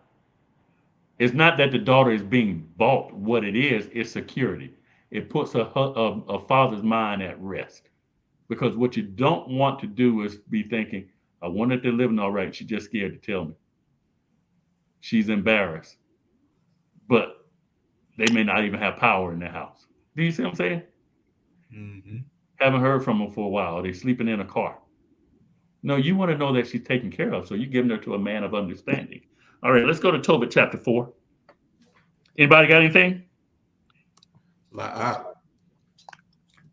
It's not that the daughter is being bought. What it is security. It puts a father's mind at rest. Because what you don't want to do is be thinking, I wonder if they're living all right. She's just scared to tell me. She's embarrassed. But they may not even have power in their house. Do you see what I'm saying? Mm-hmm. Haven't heard from them for a while. They're sleeping in a car. No, you want to know that she's taken care of, so you're giving her to a man of understanding. All right, let's go to Tobit chapter 4. Anybody got anything?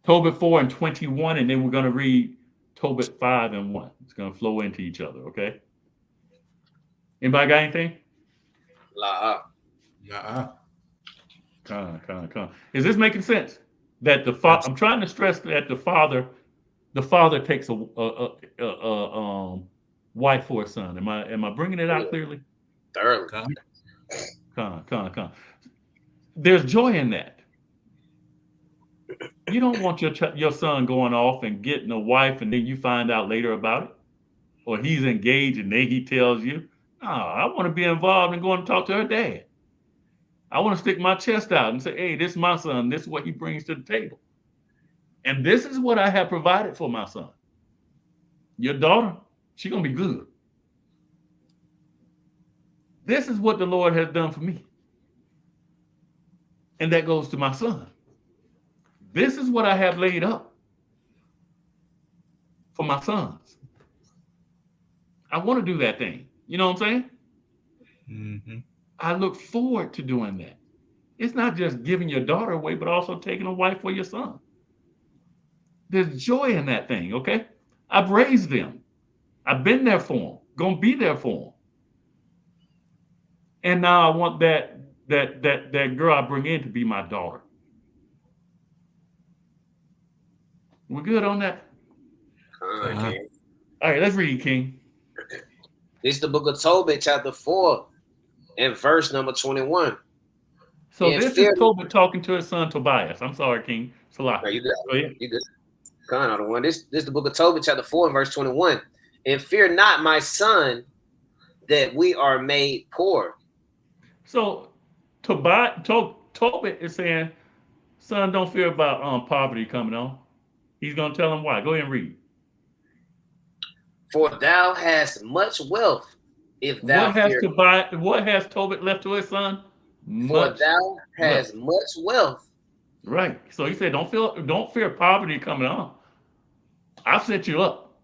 Tobit 4 and 21, and then we're going to read Tobit 5 and 1. It's going to flow into each other, okay? Anybody got anything? La. Nah. Con. Is this making sense? That the father, I'm trying to stress that the father takes a wife for a son. Am I bringing it out clearly? Thoroughly. Con. There's joy in that. You don't want your son going off and getting a wife, and then you find out later about it, or he's engaged and then he tells you, "No, I want to be involved and go and talk to her dad. I want to stick my chest out and say, hey, this is my son. This is what he brings to the table. And this is what I have provided for my son. Your daughter, she's going to be good. This is what the Lord has done for me. And that goes to my son. This is what I have laid up for my sons. I want to do that thing. You know what I'm saying? Mm-hmm. I look forward to doing that. It's not just giving your daughter away, but also taking a wife for your son. There's joy in that thing, okay? I've raised them. I've been there for them. Gonna be there for them. And now I want that girl I bring in to be my daughter. We're good on that? Okay. All right, let's read, King. This is the book of Tobit, chapter 4, and verse number 21. So this is Tobit talking to his son Tobias. I'm sorry, King. Salah. No, you good. Go ahead. You good. Come on, one. This is the book of Tobit, chapter 4, and verse 21. And fear not, my son, that we are made poor. So Tobit is saying, son, don't fear about poverty coming on. He's going to tell him why. Go ahead and read. For thou hast much wealth, if thou what has Tobit left to his son? For thou hast much wealth. Right. So he said, don't fear poverty coming on. I'll set you up.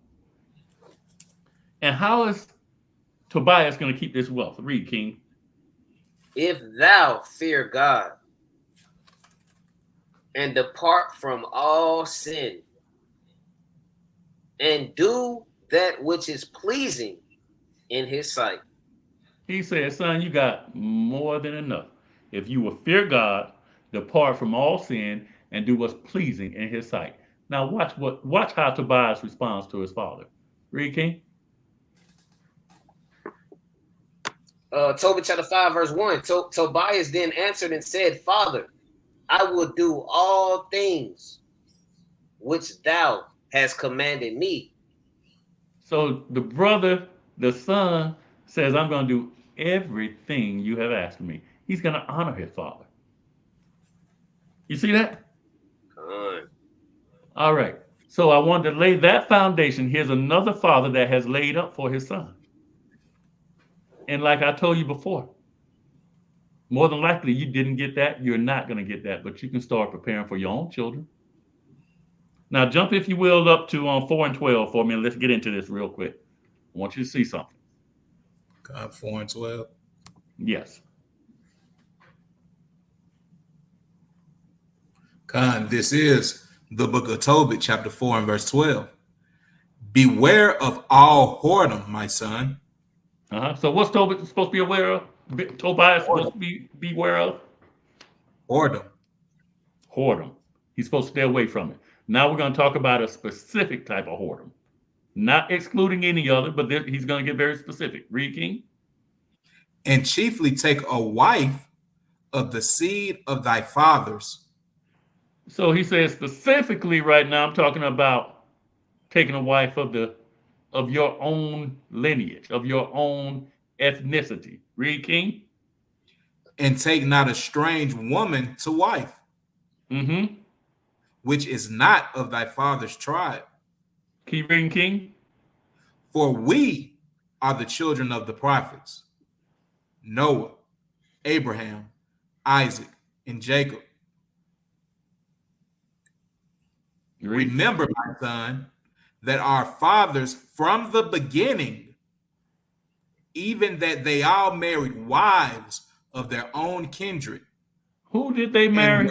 And how is Tobias going to keep this wealth? Read, King. If thou fear God and depart from all sin and do that which is pleasing in his sight. He said, son, you got more than enough. If you will fear God, depart from all sin, and do what's pleasing in his sight. Now watch how Tobias responds to his father. Read, King. Tobit chapter 5, verse 1. Tobias then answered and said, Father, I will do all things which thou hast commanded me. So the son says, I'm going to do everything you have asked of me. He's going to honor his father. You see that? All right. So I wanted to lay that foundation. Here's another father that has laid up for his son. And like I told you before, more than likely you didn't get that. You're not going to get that, but you can start preparing for your own children. Now jump, if you will, up to 4 and 12 for me, and let's get into this real quick. I want you to see something. God, 4 and 12. Yes. God, this is the book of Tobit, chapter 4 and verse 12. Beware of all whoredom, my son. So what's Tobit supposed to be aware of? Tobias supposed to be beware of? Whoredom. He's supposed to stay away from it. Now we're going to talk about a specific type of whoredom. Not excluding any other, but he's going to get very specific. Read, King. And chiefly take a wife of the seed of thy fathers. So he says specifically right now, I'm talking about taking a wife of your own lineage, of your own ethnicity. Read, King. And take not a strange woman to wife, which is not of thy father's tribe. Keep reading, King. For we are the children of the prophets, Noah, Abraham, Isaac, and Jacob. Remember, my son, that our fathers from the beginning, even that they all married wives of their own kindred. Who did they marry?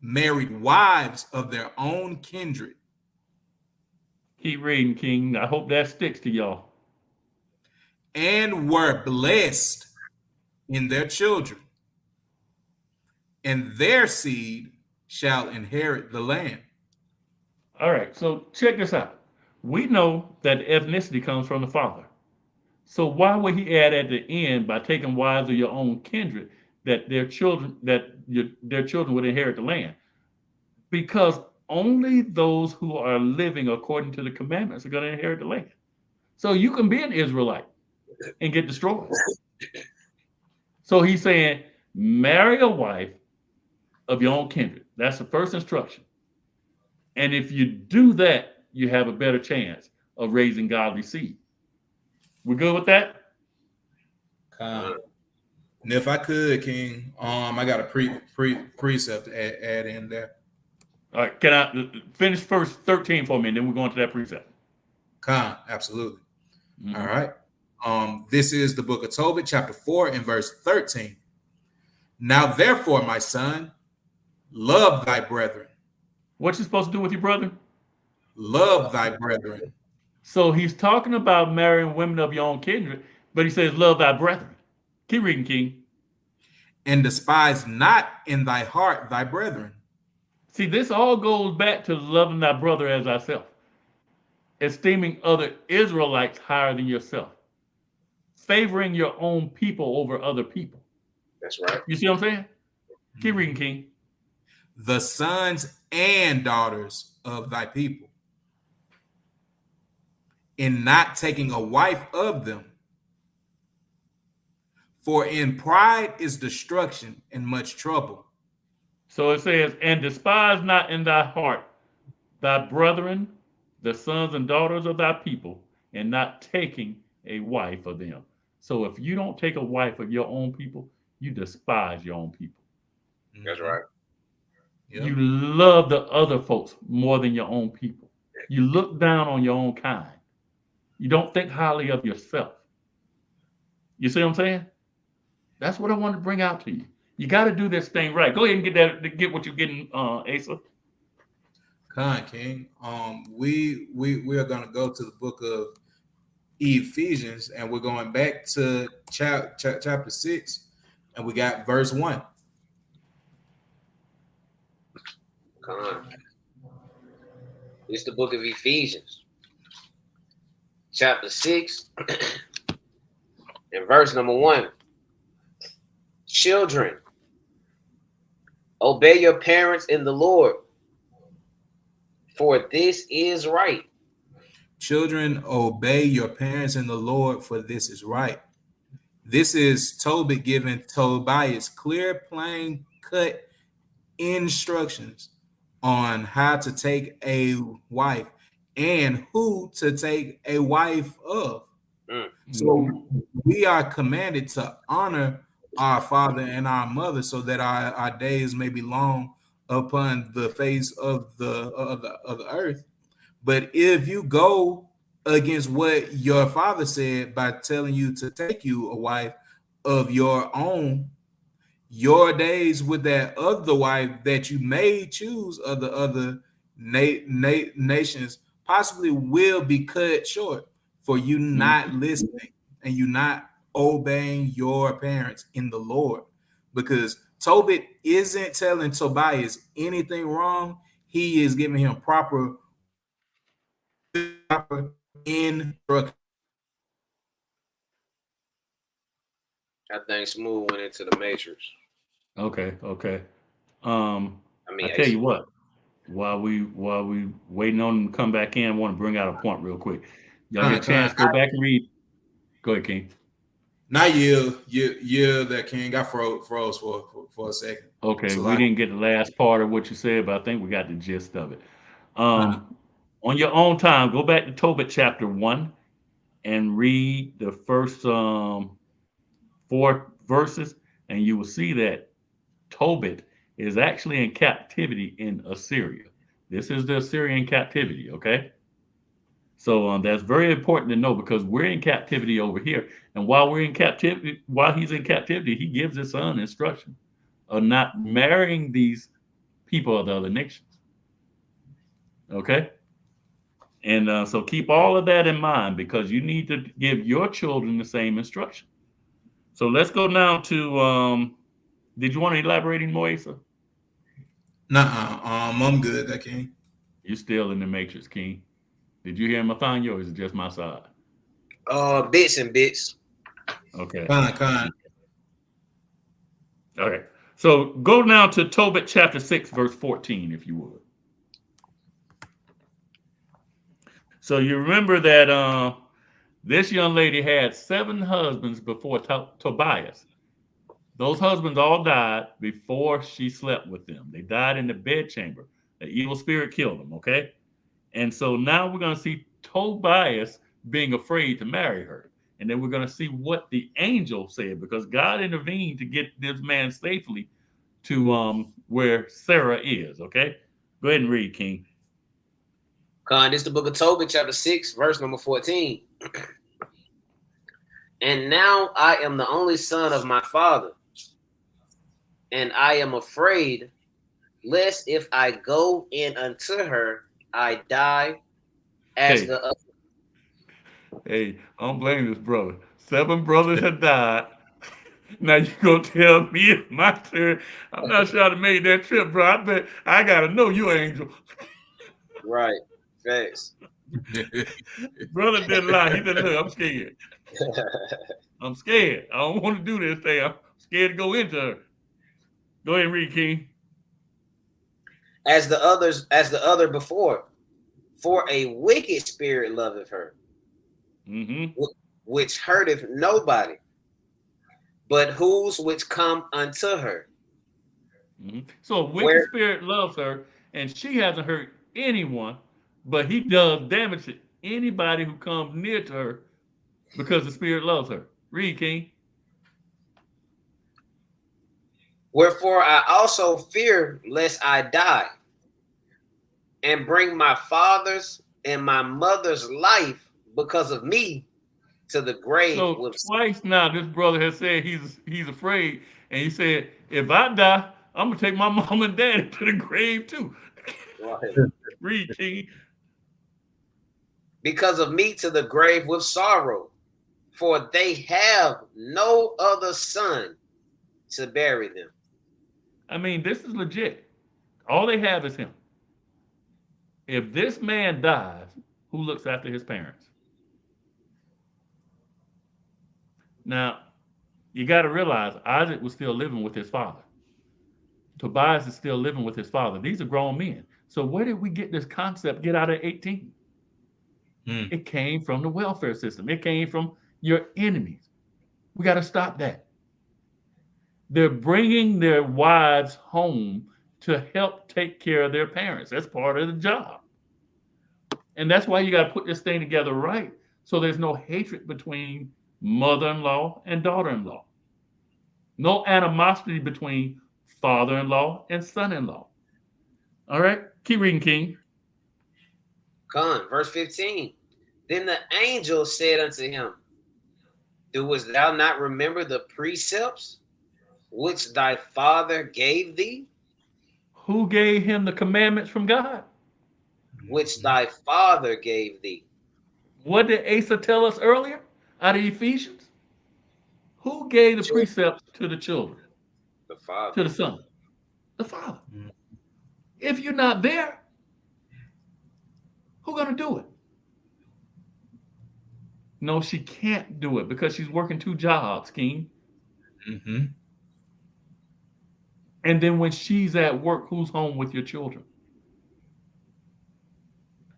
Married wives of their own kindred. Keep reading, King. I hope that sticks to y'all. And were blessed in their children, and their seed shall inherit the land. All right, so check this out. We know that ethnicity comes from the father. So why would he add at the end by taking wives of your own kindred that their children would inherit the land? Because only those who are living according to the commandments are going to inherit the land. So you can be an Israelite and get destroyed. So he's saying, marry a wife of your own kindred. That's the first instruction. And if you do that, you have a better chance of raising godly seed. We good with that? And if I could, King, I got a precept to add in there. All right, can I finish first 13 for me, and then we're going to that precept? Absolutely. All right. This is the book of Tobit, chapter 4, and verse 13. Now, therefore, my son, love thy brethren. What you supposed to do with your brother? Love thy brethren. So he's talking about marrying women of your own kindred, but he says, love thy brethren. Keep reading, King. And despise not in thy heart thy brethren. See, this all goes back to loving thy brother as thyself, esteeming other Israelites higher than yourself, favoring your own people over other people. That's right. You see what I'm saying? Keep reading, King. The sons and daughters of thy people, in not taking a wife of them. For in pride is destruction and much trouble. So it says, and despise not in thy heart thy brethren, the sons and daughters of thy people, and not taking a wife of them. So if you don't take a wife of your own people, you despise your own people. That's right. Yep. You love the other folks more than your own people. You look down on your own kind. You don't think highly of yourself. You see what I'm saying? That's what I want to bring out to you. You got to do this thing right. Go ahead and get what you're getting, Asa. King. We are going to go to the book of Ephesians, and we're going back to chapter 6, and we got verse 1. It's the book of Ephesians, chapter 6, and verse number 1. Children, obey your parents in the Lord, for this is right. Children, obey your parents in the Lord, for this is right. This is Tobit giving Tobias clear, plain cut instructions on how to take a wife and who to take a wife of. So we are commanded to honor our father and our mother so that our days may be long upon the face of the earth. But if you go against what your father said by telling you to take you a wife of your own, your days with that other wife that you may choose of the other nations possibly will be cut short for you not listening and you not obeying your parents in the Lord. Because Tobit isn't telling Tobias anything wrong. He is giving him proper instruction. I think Smooth went into the Matrix. Okay. I tell you what, while we waiting on him to come back in, I want to bring out a point real quick. Y'all get a chance, go back and read. Go ahead, King. Not you that King. I froze for a second. Okay, so we didn't get the last part of what you said, but I think we got the gist of it. On your own time, go back to Tobit chapter 1 and read the first 4 verses, and you will see that Tobit is actually in captivity in Assyria. This is the Assyrian captivity, okay? So that's very important to know because we're in captivity over here. And while he's in captivity, he gives his son instruction of not marrying these people of the other nations. Okay? And so keep all of that in mind because you need to give your children the same instruction. So let's go now to did you want to elaborate any more, Asa? Nuh-uh. I'm good. I can't. You're still in the matrix, King. Did you hear Mathanya, or is it just my side? Bits and bits. Okay. Con. Okay. So go now to Tobit chapter 6, verse 14, if you would. So you remember that this young lady had 7 husbands before Tobias. Those husbands all died before she slept with them. They died in the bedchamber. The evil spirit killed them, okay? And so now we're going to see Tobias being afraid to marry her. And then we're going to see what the angel said, because God intervened to get this man safely to where Sarah is, okay? Go ahead and read, King. Con, this is the book of Tobit, chapter 6, verse number 14. And now I am the only son of my father, and I am afraid lest if I go in unto her, I die as the other. Hey, I don't blame this brother. 7 brothers have died. Now you gonna tell me it's my turn? I'm not sure I'd have made that trip, bro. I bet I gotta know you, Angel. Right. Thanks. Brother didn't lie. He said, look, I'm scared. I'm scared. I don't want to do this thing. I'm scared to go into her. Go ahead and read, King. As the other before, for a wicked spirit loveth her, which hurteth nobody, but whose which come unto her. So a wicked spirit loves her, and she hasn't hurt anyone, but he does damage to anybody who comes near to her because the spirit loves her. Read, King. Wherefore I also fear lest I die and bring my father's and my mother's life because of me to the grave. So twice now this brother has said he's afraid, and he said, if I die, I'm gonna take my mom and daddy to the grave too. Right. Read, King. Because of me to the grave with sorrow, for they have no other son to bury them. I mean, this is legit. All they have is him. If this man dies, who looks after his parents? Now, you got to realize Isaac was still living with his father. Tobias is still living with his father. These are grown men. So where did we get this concept, get out of 18? It came from the welfare system. It came from your enemies. We got to stop that. They're bringing their wives home to help take care of their parents. That's part of the job. And that's why you got to put this thing together right, so there's no hatred between mother-in-law and daughter-in-law. No animosity between father-in-law and son-in-law. All right, keep reading, King. Con, verse 15. Then the angel said unto him, doest thou not remember the precepts which thy father gave thee? Who gave him the commandments from God? Which thy father gave thee. What did Asa tell us earlier out of Ephesians? Who gave the precepts to the children? The father. To the son. The father. If you're not there, who's going to do it? No, she can't do it because she's working 2 jobs, King. And then when she's at work, who's home with your children?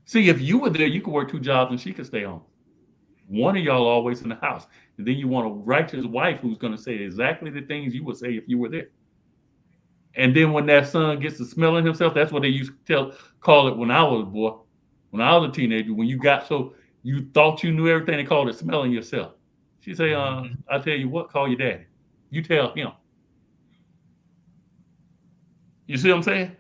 See, if you were there, you could work 2 jobs and she could stay home. One of y'all always in the house. And then you want a righteous wife who's going to say exactly the things you would say if you were there. And then when that son gets to smelling himself, that's what they used to call it when I was a boy, when I was a teenager. When you got so you thought you knew everything, they called it smelling yourself. She say, I tell you what, call your daddy. You tell him. You see what I'm saying?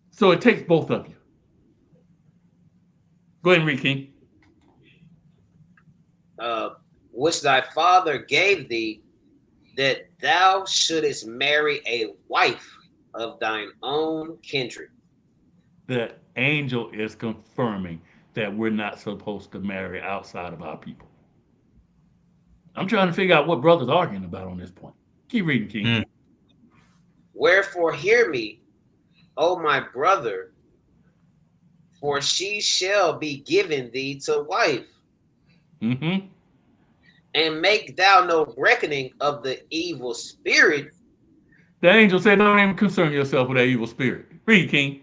So it takes both of you. Go ahead and read, King. Which thy father gave thee, that thou shouldest marry a wife of thine own kindred. The angel is confirming that we're not supposed to marry outside of our people. I'm trying to figure out what brother's arguing about on this point. Keep reading, King. Wherefore hear me, O my brother, for she shall be given thee to wife. Mm-hmm. And make thou no reckoning of the evil spirit. The angel said, don't even concern yourself with that evil spirit. Read, King.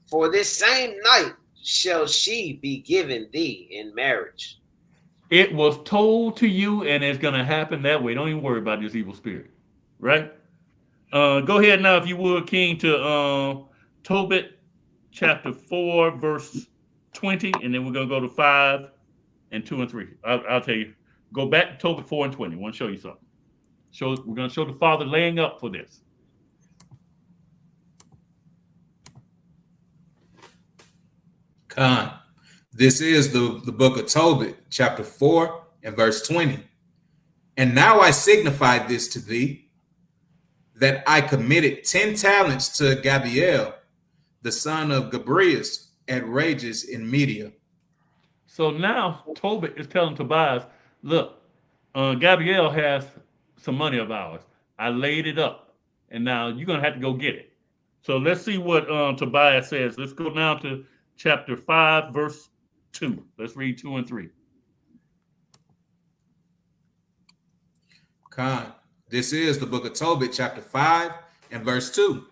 For this same night shall she be given thee in marriage. It was told to you, and it's going to happen that way. Don't even worry about this evil spirit. Right? Go ahead now, if you would, King, to Tobit chapter 4, verse 20, and then we're going to go to 5 and 2 and 3. I'll tell you. Go back to Tobit 4 and 20. I want to show you something. We're going to show the father laying up for this. Con. This is the book of Tobit, chapter 4 and verse 20. And now I signify this to thee, that I committed 10 talents to Gabriel, the son of Gabrias, at Rages in Media. So now Tobit is telling Tobias, look, Gabriel has some money of ours. I laid it up, and now you're going to have to go get it. So let's see what Tobias says. Let's go now to chapter 5, verse 2. Let's read 2 and 3. Con. This is the book of Tobit, chapter 5 and verse 2.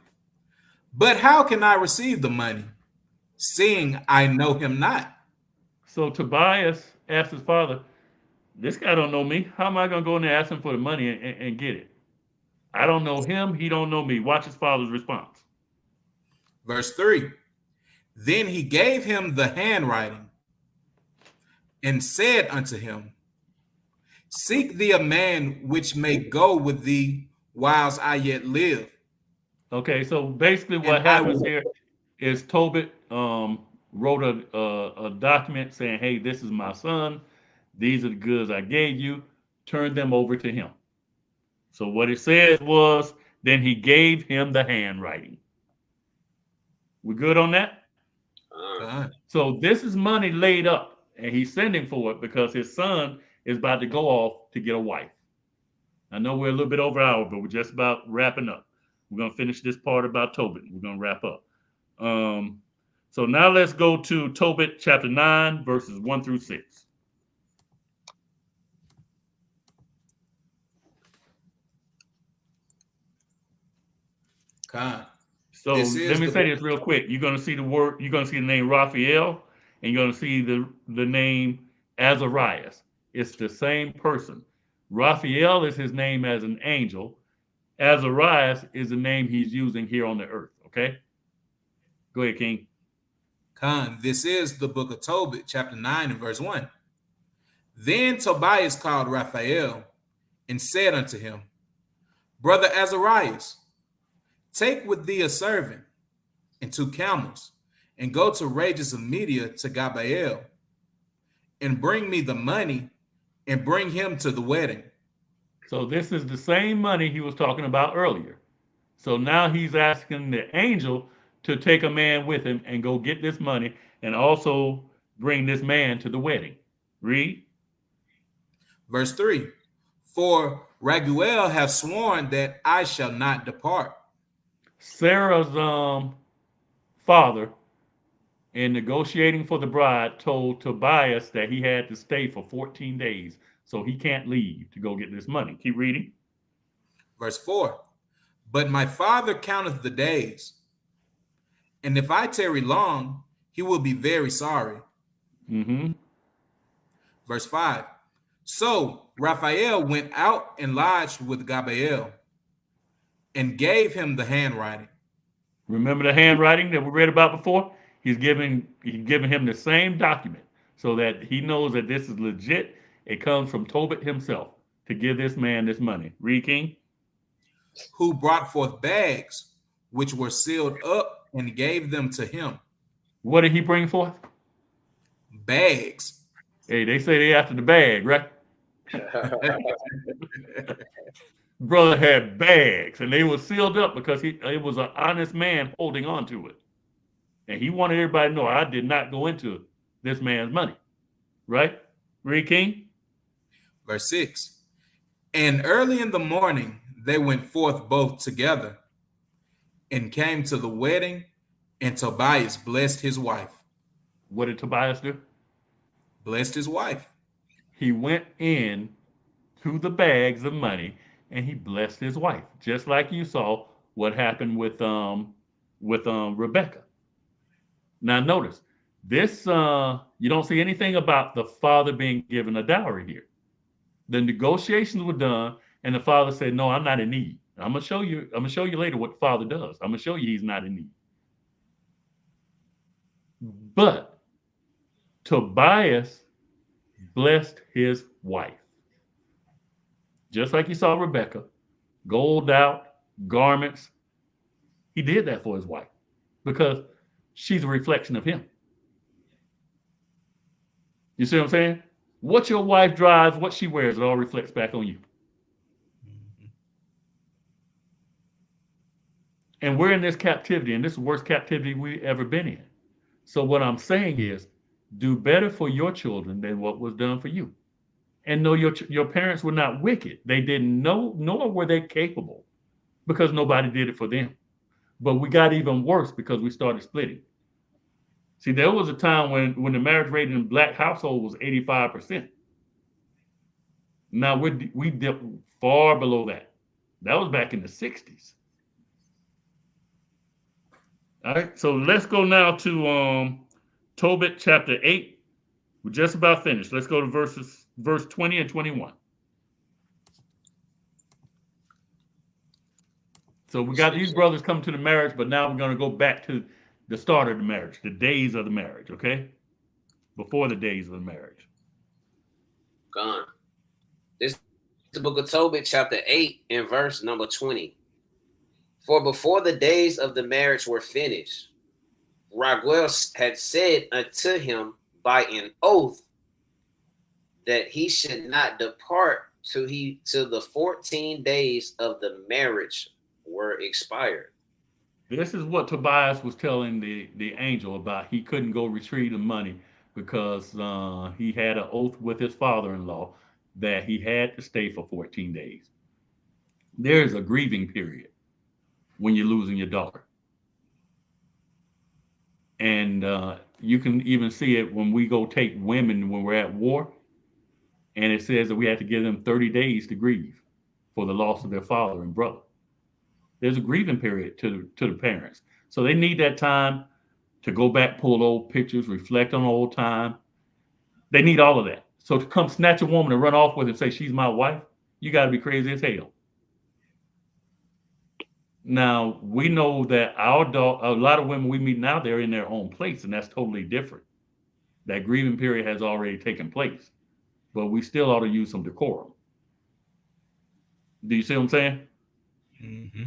But how can I receive the money, seeing I know him not? So Tobias asked his father, this guy don't know me. How am I going to go in there and ask him for the money and get it? I don't know him. He don't know me. Watch his father's response. Verse 3. Then he gave him the handwriting and said unto him, seek thee a man which may go with thee whilst I yet live. Okay, so basically what happens here is Tobit wrote a document saying, hey, this is my son. These are the goods I gave you. Turn them over to him. So what it says was, then he gave him the handwriting. We good on that? So this is money laid up, and he's sending for it because his son is about to go off to get a wife. I know we're a little bit over an hour, but we're just about wrapping up. We're going to finish this part about Tobit. We're going to wrap up. So now let's go to Tobit chapter 9, verses 1 through 6. God. So let me say this real quick. You're going to see the word, you're going to see the name Raphael, and you're going to see the name Azarias. It's the same person. Raphael is his name as an angel. Azarias is the name he's using here on the earth. Okay? Go ahead, King. Khan, this is the book of Tobit, chapter 9 and verse 1. Then Tobias called Raphael and said unto him, Brother Azarias, take with thee a servant and 2 camels, and go to Rages of Media to Gabriel, and bring me the money, and bring him to the wedding. So this is the same money he was talking about earlier. So now he's asking the angel to take a man with him and go get this money, and also bring this man to the wedding. Read. Verse 3. For Raguel hath sworn that I shall not depart. Sarah's father, in negotiating for the bride, told Tobias that he had to stay for 14 days, so he can't leave to go get this money. Keep reading. Verse 4. But my father counteth the days, and if I tarry long, he will be very sorry. Mm-hmm. Verse 5. So Raphael went out and lodged with Gabriel, and gave him the handwriting. Remember the handwriting that we read about before? He's giving him the same document so that he knows that this is legit. It comes from Tobit himself to give this man this money. Read, King. Who brought forth bags which were sealed up and gave them to him. What did he bring forth? Bags. Hey, they say they after the bag, right? Brother had bags, and they were sealed up because it was an honest man holding on to it. And he wanted everybody to know, I did not go into this man's money. Right? Read, King? Verse 6. And early in the morning they went forth both together and came to the wedding, and Tobias blessed his wife. What did Tobias do? Blessed his wife. He went in to the bags of money and he blessed his wife, just like you saw what happened with Rebecca. Now notice this. You don't see anything about the father being given a dowry here. The negotiations were done, and the father said, "No, I'm not in need. I'm gonna show you. I'm gonna show you later what the father does. I'm gonna show you he's not in need." But Tobias blessed his wife, just like you saw Rebecca, gold out, garments. He did that for his wife because she's a reflection of him. You see what I'm saying? What your wife drives, what she wears, it all reflects back on you. And we're in this captivity, and this is the worst captivity we've ever been in. So what I'm saying is, do better for your children than what was done for you. And no, your parents were not wicked. They didn't know, nor were they capable, because nobody did it for them. But we got even worse because we started splitting. See, there was a time when the marriage rate in black household was 85%. Now we dipped far below that. That was back in the 60s. All right, so let's go now to Tobit chapter 8. We're just about finished. Let's go to verse 20 and 21. So we got these brothers coming to the marriage, but now we're going to go back to the start of the marriage, the days of the marriage, okay? Before the days of the marriage. Gone. This is the book of Tobit, chapter 8, and verse number 20. For before the days of the marriage were finished, Raguel had said unto him by an oath that he should not depart till the 14 days of the marriage were expired. This is what Tobias was telling the angel about. He couldn't go retrieve the money because he had an oath with his father-in-law that he had to stay for 14 days. There's a grieving period when you're losing your daughter. And you can even see it when we go take women when we're at war. And it says that we have to give them 30 days to grieve for the loss of their father and brother. There's a grieving period to the parents. So they need that time to go back, pull old pictures, reflect on old time. They need all of that. So to come snatch a woman and run off with and say, she's my wife, you got to be crazy as hell. Now, we know that a lot of women we meet now, they're in their own place, and that's totally different. That grieving period has already taken place, but we still ought to use some decorum. Do you see what I'm saying? Mm-hmm.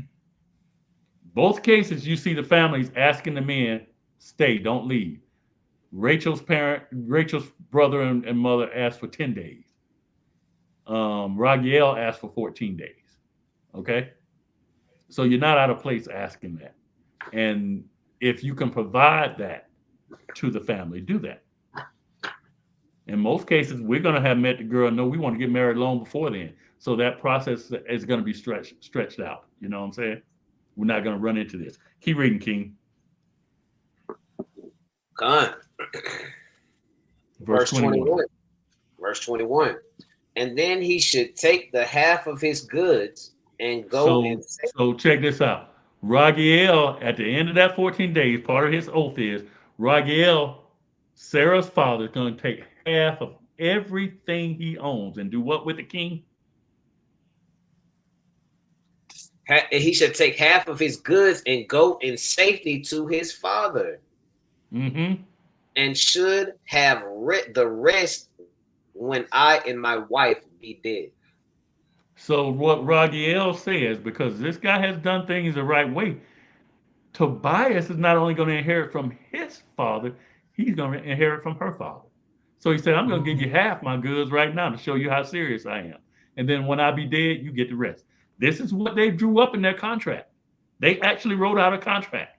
Both cases, you see the families asking the men, stay, don't leave. Rachel's brother and mother asked for 10 days. Raguel asked for 14 days. Okay? So you're not out of place asking that. And if you can provide that to the family, do that. In most cases, we're going to have met the girl, no, we want to get married long before then. So that process is going to be stretched out. You know what I'm saying? We're not going to run into this. Keep reading, King. Gone. Verse 21. Verse 21. And then he should take the half of his goods and go. So check this out. Raguel, at the end of that 14 days, part of his oath is Raguel, Sarah's father, is going to take half of everything he owns and do what with the king? He should take half of his goods and go in safety to his father. Mm-hmm. And should have the rest when I and my wife be dead. So what Raguel says, because this guy has done things the right way, Tobias is not only going to inherit from his father, he's going to inherit from her father. So he said, I'm going to give you half my goods right now to show you how serious I am. And then when I be dead, you get the rest. This is what they drew up in their contract. They actually wrote out a contract.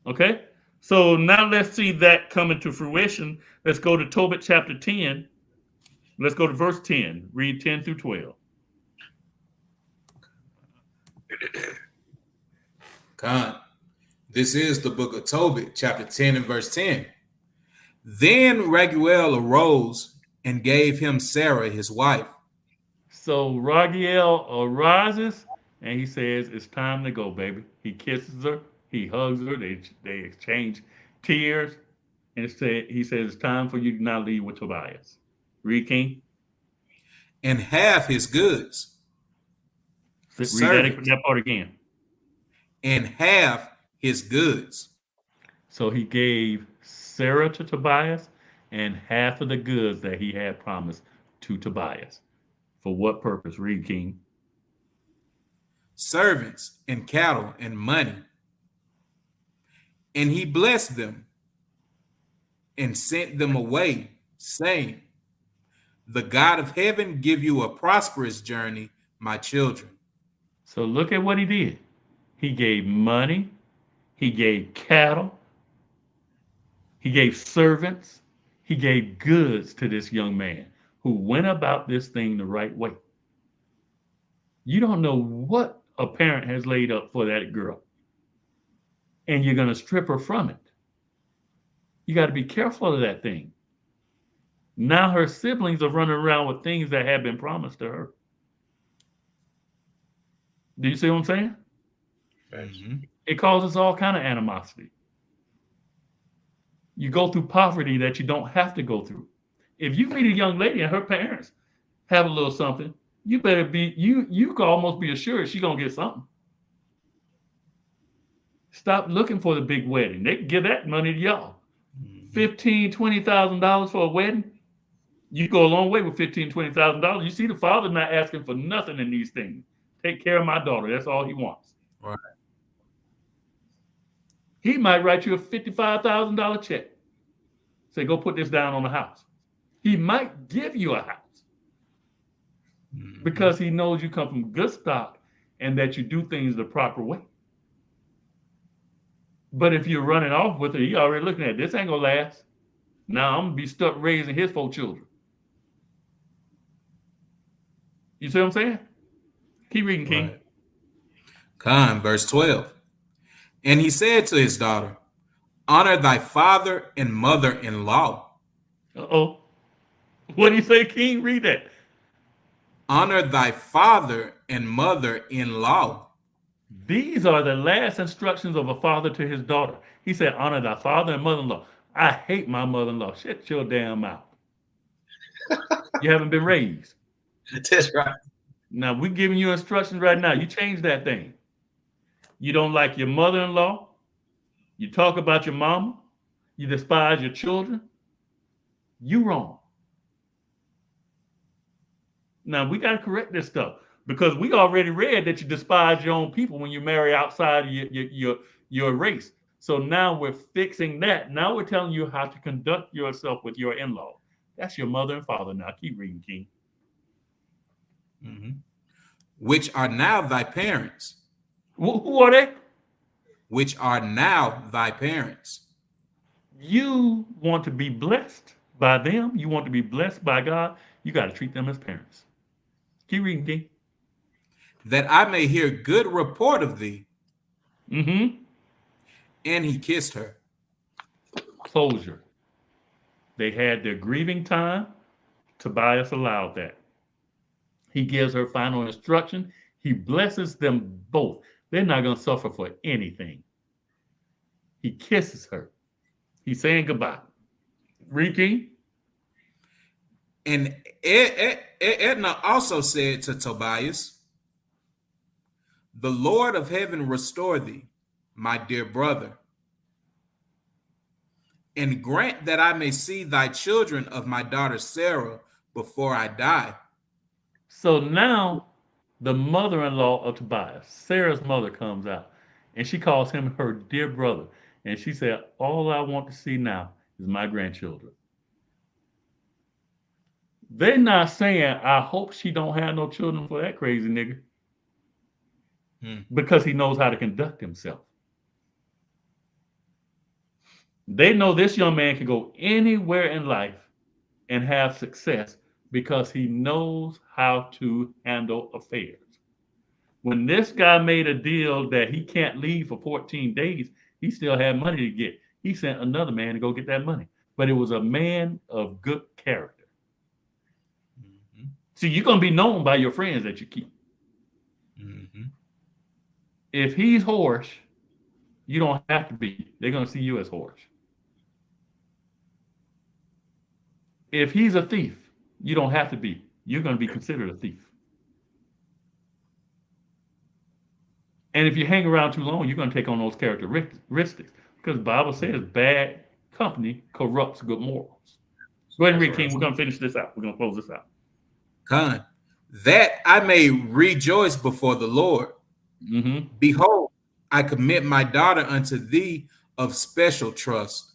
Okay? So now let's see that coming to fruition. Let's go to Tobit chapter 10. Let's go to verse 10. Read 10 through 12. Con. This is the book of Tobit, chapter 10 and verse 10. Then Raguel arose and gave him Sarah, his wife. So Raguel arises and he says, it's time to go, baby. He kisses her. He hugs her. They exchange tears. And he says, it's time for you to now leave with Tobias. Read, King. And half his goods. Read that part again. And half his goods. So he gave Sarah to Tobias and half of the goods that he had promised to Tobias. For what purpose? Read, King. Servants and cattle and money. And he blessed them and sent them away, saying, the God of heaven give you a prosperous journey, my children. So look at what he did. He gave money. He gave cattle. He gave servants. He gave goods to this young man who went about this thing the right way. You don't know what a parent has laid up for that girl. And you're going to strip her from it. You got to be careful of that thing. Now her siblings are running around with things that have been promised to her. Do you see what I'm saying? Mm-hmm. It causes all kind of animosity. You go through poverty that you don't have to go through. If you meet a young lady and her parents have a little something, you better be, you can almost be assured she's going to get something. Stop looking for the big wedding. They can give that money to y'all. $15,000, $20,000 for a wedding. You go a long way with $15,000, $20,000. You see the father not asking for nothing in these things. Take care of my daughter. That's all he wants. Right. He might write you a $55,000 check. Say, go put this down on the house. He might give you a house because he knows you come from good stock and that you do things the proper way. But if you're running off with it, you're already looking at this ain't gonna last. Now I'm gonna be stuck raising his 4 children. You see what I'm saying? Keep reading, King. Right. Con, verse 12. And he said to his daughter, honor thy father and mother-in-law. Uh-oh. What do you say, King? Read that. Honor thy father and mother-in-law. These are the last instructions of a father to his daughter. He said, honor thy father and mother-in-law. I hate my mother-in-law. Shut your damn mouth. You haven't been raised. That's right. Now, we're giving you instructions right now. You change that thing. You don't like your mother-in-law. You talk about your mama. You despise your children. You wrong. Now, we got to correct this stuff because we already read that you despise your own people when you marry outside of your race. So now we're fixing that. Now we're telling you how to conduct yourself with your in-law. That's your mother and father. Now, keep reading, King. Mm-hmm. Which are now thy parents. Who are they? Which are now thy parents. You want to be blessed by them. You want to be blessed by God. You got to treat them as parents. Keep reading, King. That I may hear good report of thee. Mm-hmm. And he kissed her. Closure. They had their grieving time. Tobias allowed that. He gives her final instruction. He blesses them both. They're not going to suffer for anything. He kisses her. He's saying goodbye. Read, King. And Edna also said to Tobias, the Lord of heaven restore thee, my dear brother, and grant that I may see thy children of my daughter Sarah before I die. So now the mother-in-law of Tobias, Sarah's mother, comes out and she calls him her dear brother. And she said, all I want to see now is my grandchildren. They're not saying, I hope she don't have no children for that crazy nigga. Because he knows how to conduct himself. They know this young man can go anywhere in life and have success because he knows how to handle affairs. When this guy made a deal that he can't leave for 14 days, he still had money to get. He sent another man to go get that money. But it was a man of good character. Mm-hmm. See, you're going to be known by your friends that you keep. Mm-hmm. If he's harsh, you don't have to be. They're going to see you as harsh. If he's a thief, you don't have to be. You're going to be considered a thief. And if you hang around too long, you're going to take on those characteristics because the Bible says bad company corrupts good morals. Go ahead and read, King. We're going to finish this out. We're going to close this out. Con, that I may rejoice before the Lord. Mm-hmm. Behold, I commit my daughter unto thee of special trust.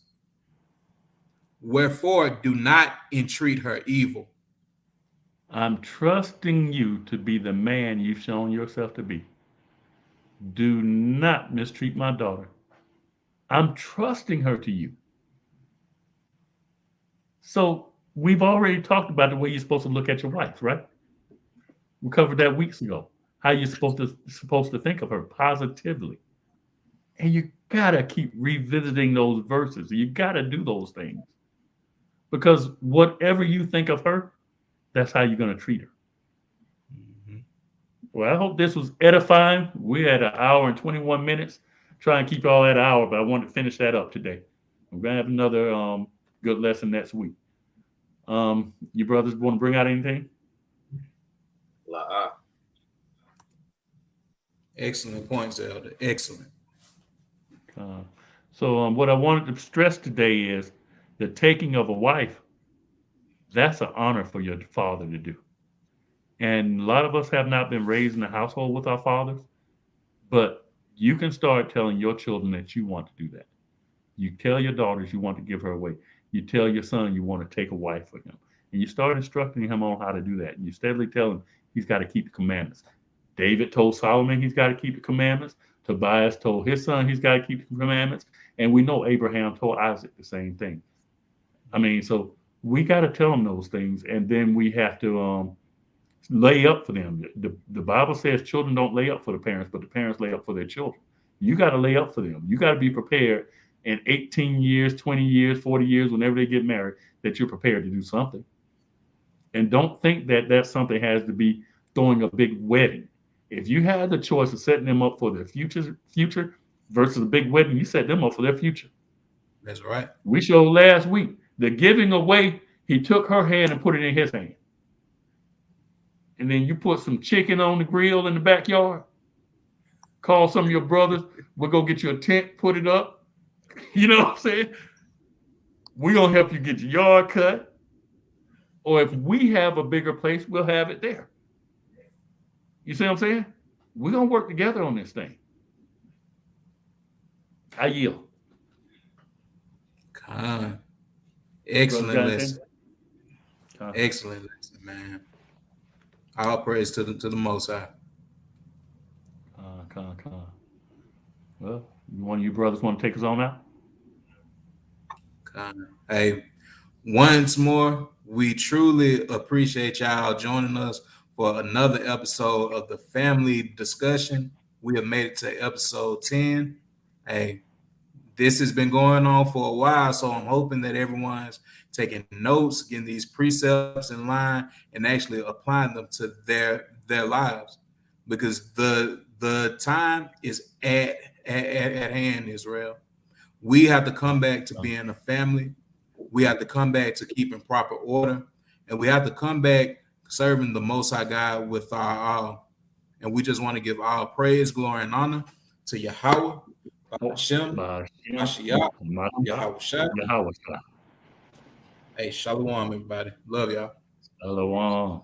Wherefore, do not entreat her evil. I'm trusting you to be the man you've shown yourself to be. Do not mistreat my daughter. I'm trusting her to you. So we've already talked about the way you're supposed to look at your wife, right? We covered that weeks ago. How you're supposed to think of her positively. And you gotta keep revisiting those verses. You gotta do those things. Because whatever you think of her, that's how you're gonna treat her. Mm-hmm. Well, I hope this was edifying. We're at 1 hour and 21 minutes. Try and keep all at an hour, but I wanted to finish that up today. We're going to have another good lesson next week. You brothers want to bring out anything? Excellent points, Elder. Excellent. So what I wanted to stress today is the taking of a wife. That's an honor for your father to do. And a lot of us have not been raised in a household with our fathers, but you can start telling your children that you want to do that. You tell your daughters you want to give her away. You tell your son you want to take a wife for him. And you start instructing him on how to do that. And you steadily tell him he's got to keep the commandments. David told Solomon he's got to keep the commandments. Tobias told his son he's got to keep the commandments. And we know Abraham told Isaac the same thing. I mean, so we got to tell them those things. And then we have to lay up for them. The Bible says children don't lay up for the parents, but the parents lay up for their children. You got to lay up for them. You got to be prepared in 18 years, 20 years, 40 years, whenever they get married, that you're prepared to do something. And don't think that that something has to be throwing a big wedding. If you had the choice of setting them up for their future versus a big wedding, you set them up for their future. That's right. We showed last week the giving away, he took her hand and put it in his hand. And then you put some chicken on the grill in the backyard. Call some of your brothers. We'll go get you a tent, put it up. You know what I'm saying? We're going to help you get your yard cut. Or if we have a bigger place, we'll have it there. You see what I'm saying? We're going to work together on this thing. I yield. Excellent lesson. Excellent lesson, man. All praise to the Most High. Well, one of you brothers want to take us on out? Hey, once more, we truly appreciate y'all joining us for another episode of the Family Discussion. We have made it to episode 10. Hey, this has been going on for a while, so I'm hoping that everyone's taking notes, getting these precepts in line, and actually applying them to their lives, because the time is at hand, Israel. We have to come back to being a family. We have to come back to keeping proper order, and we have to come back serving the Most High God with our all. And we just want to give all praise, glory, and honor to Yahweh, Hashem, Mashiach, Yahweh. Hey, shalom, everybody. Love y'all. Shalom.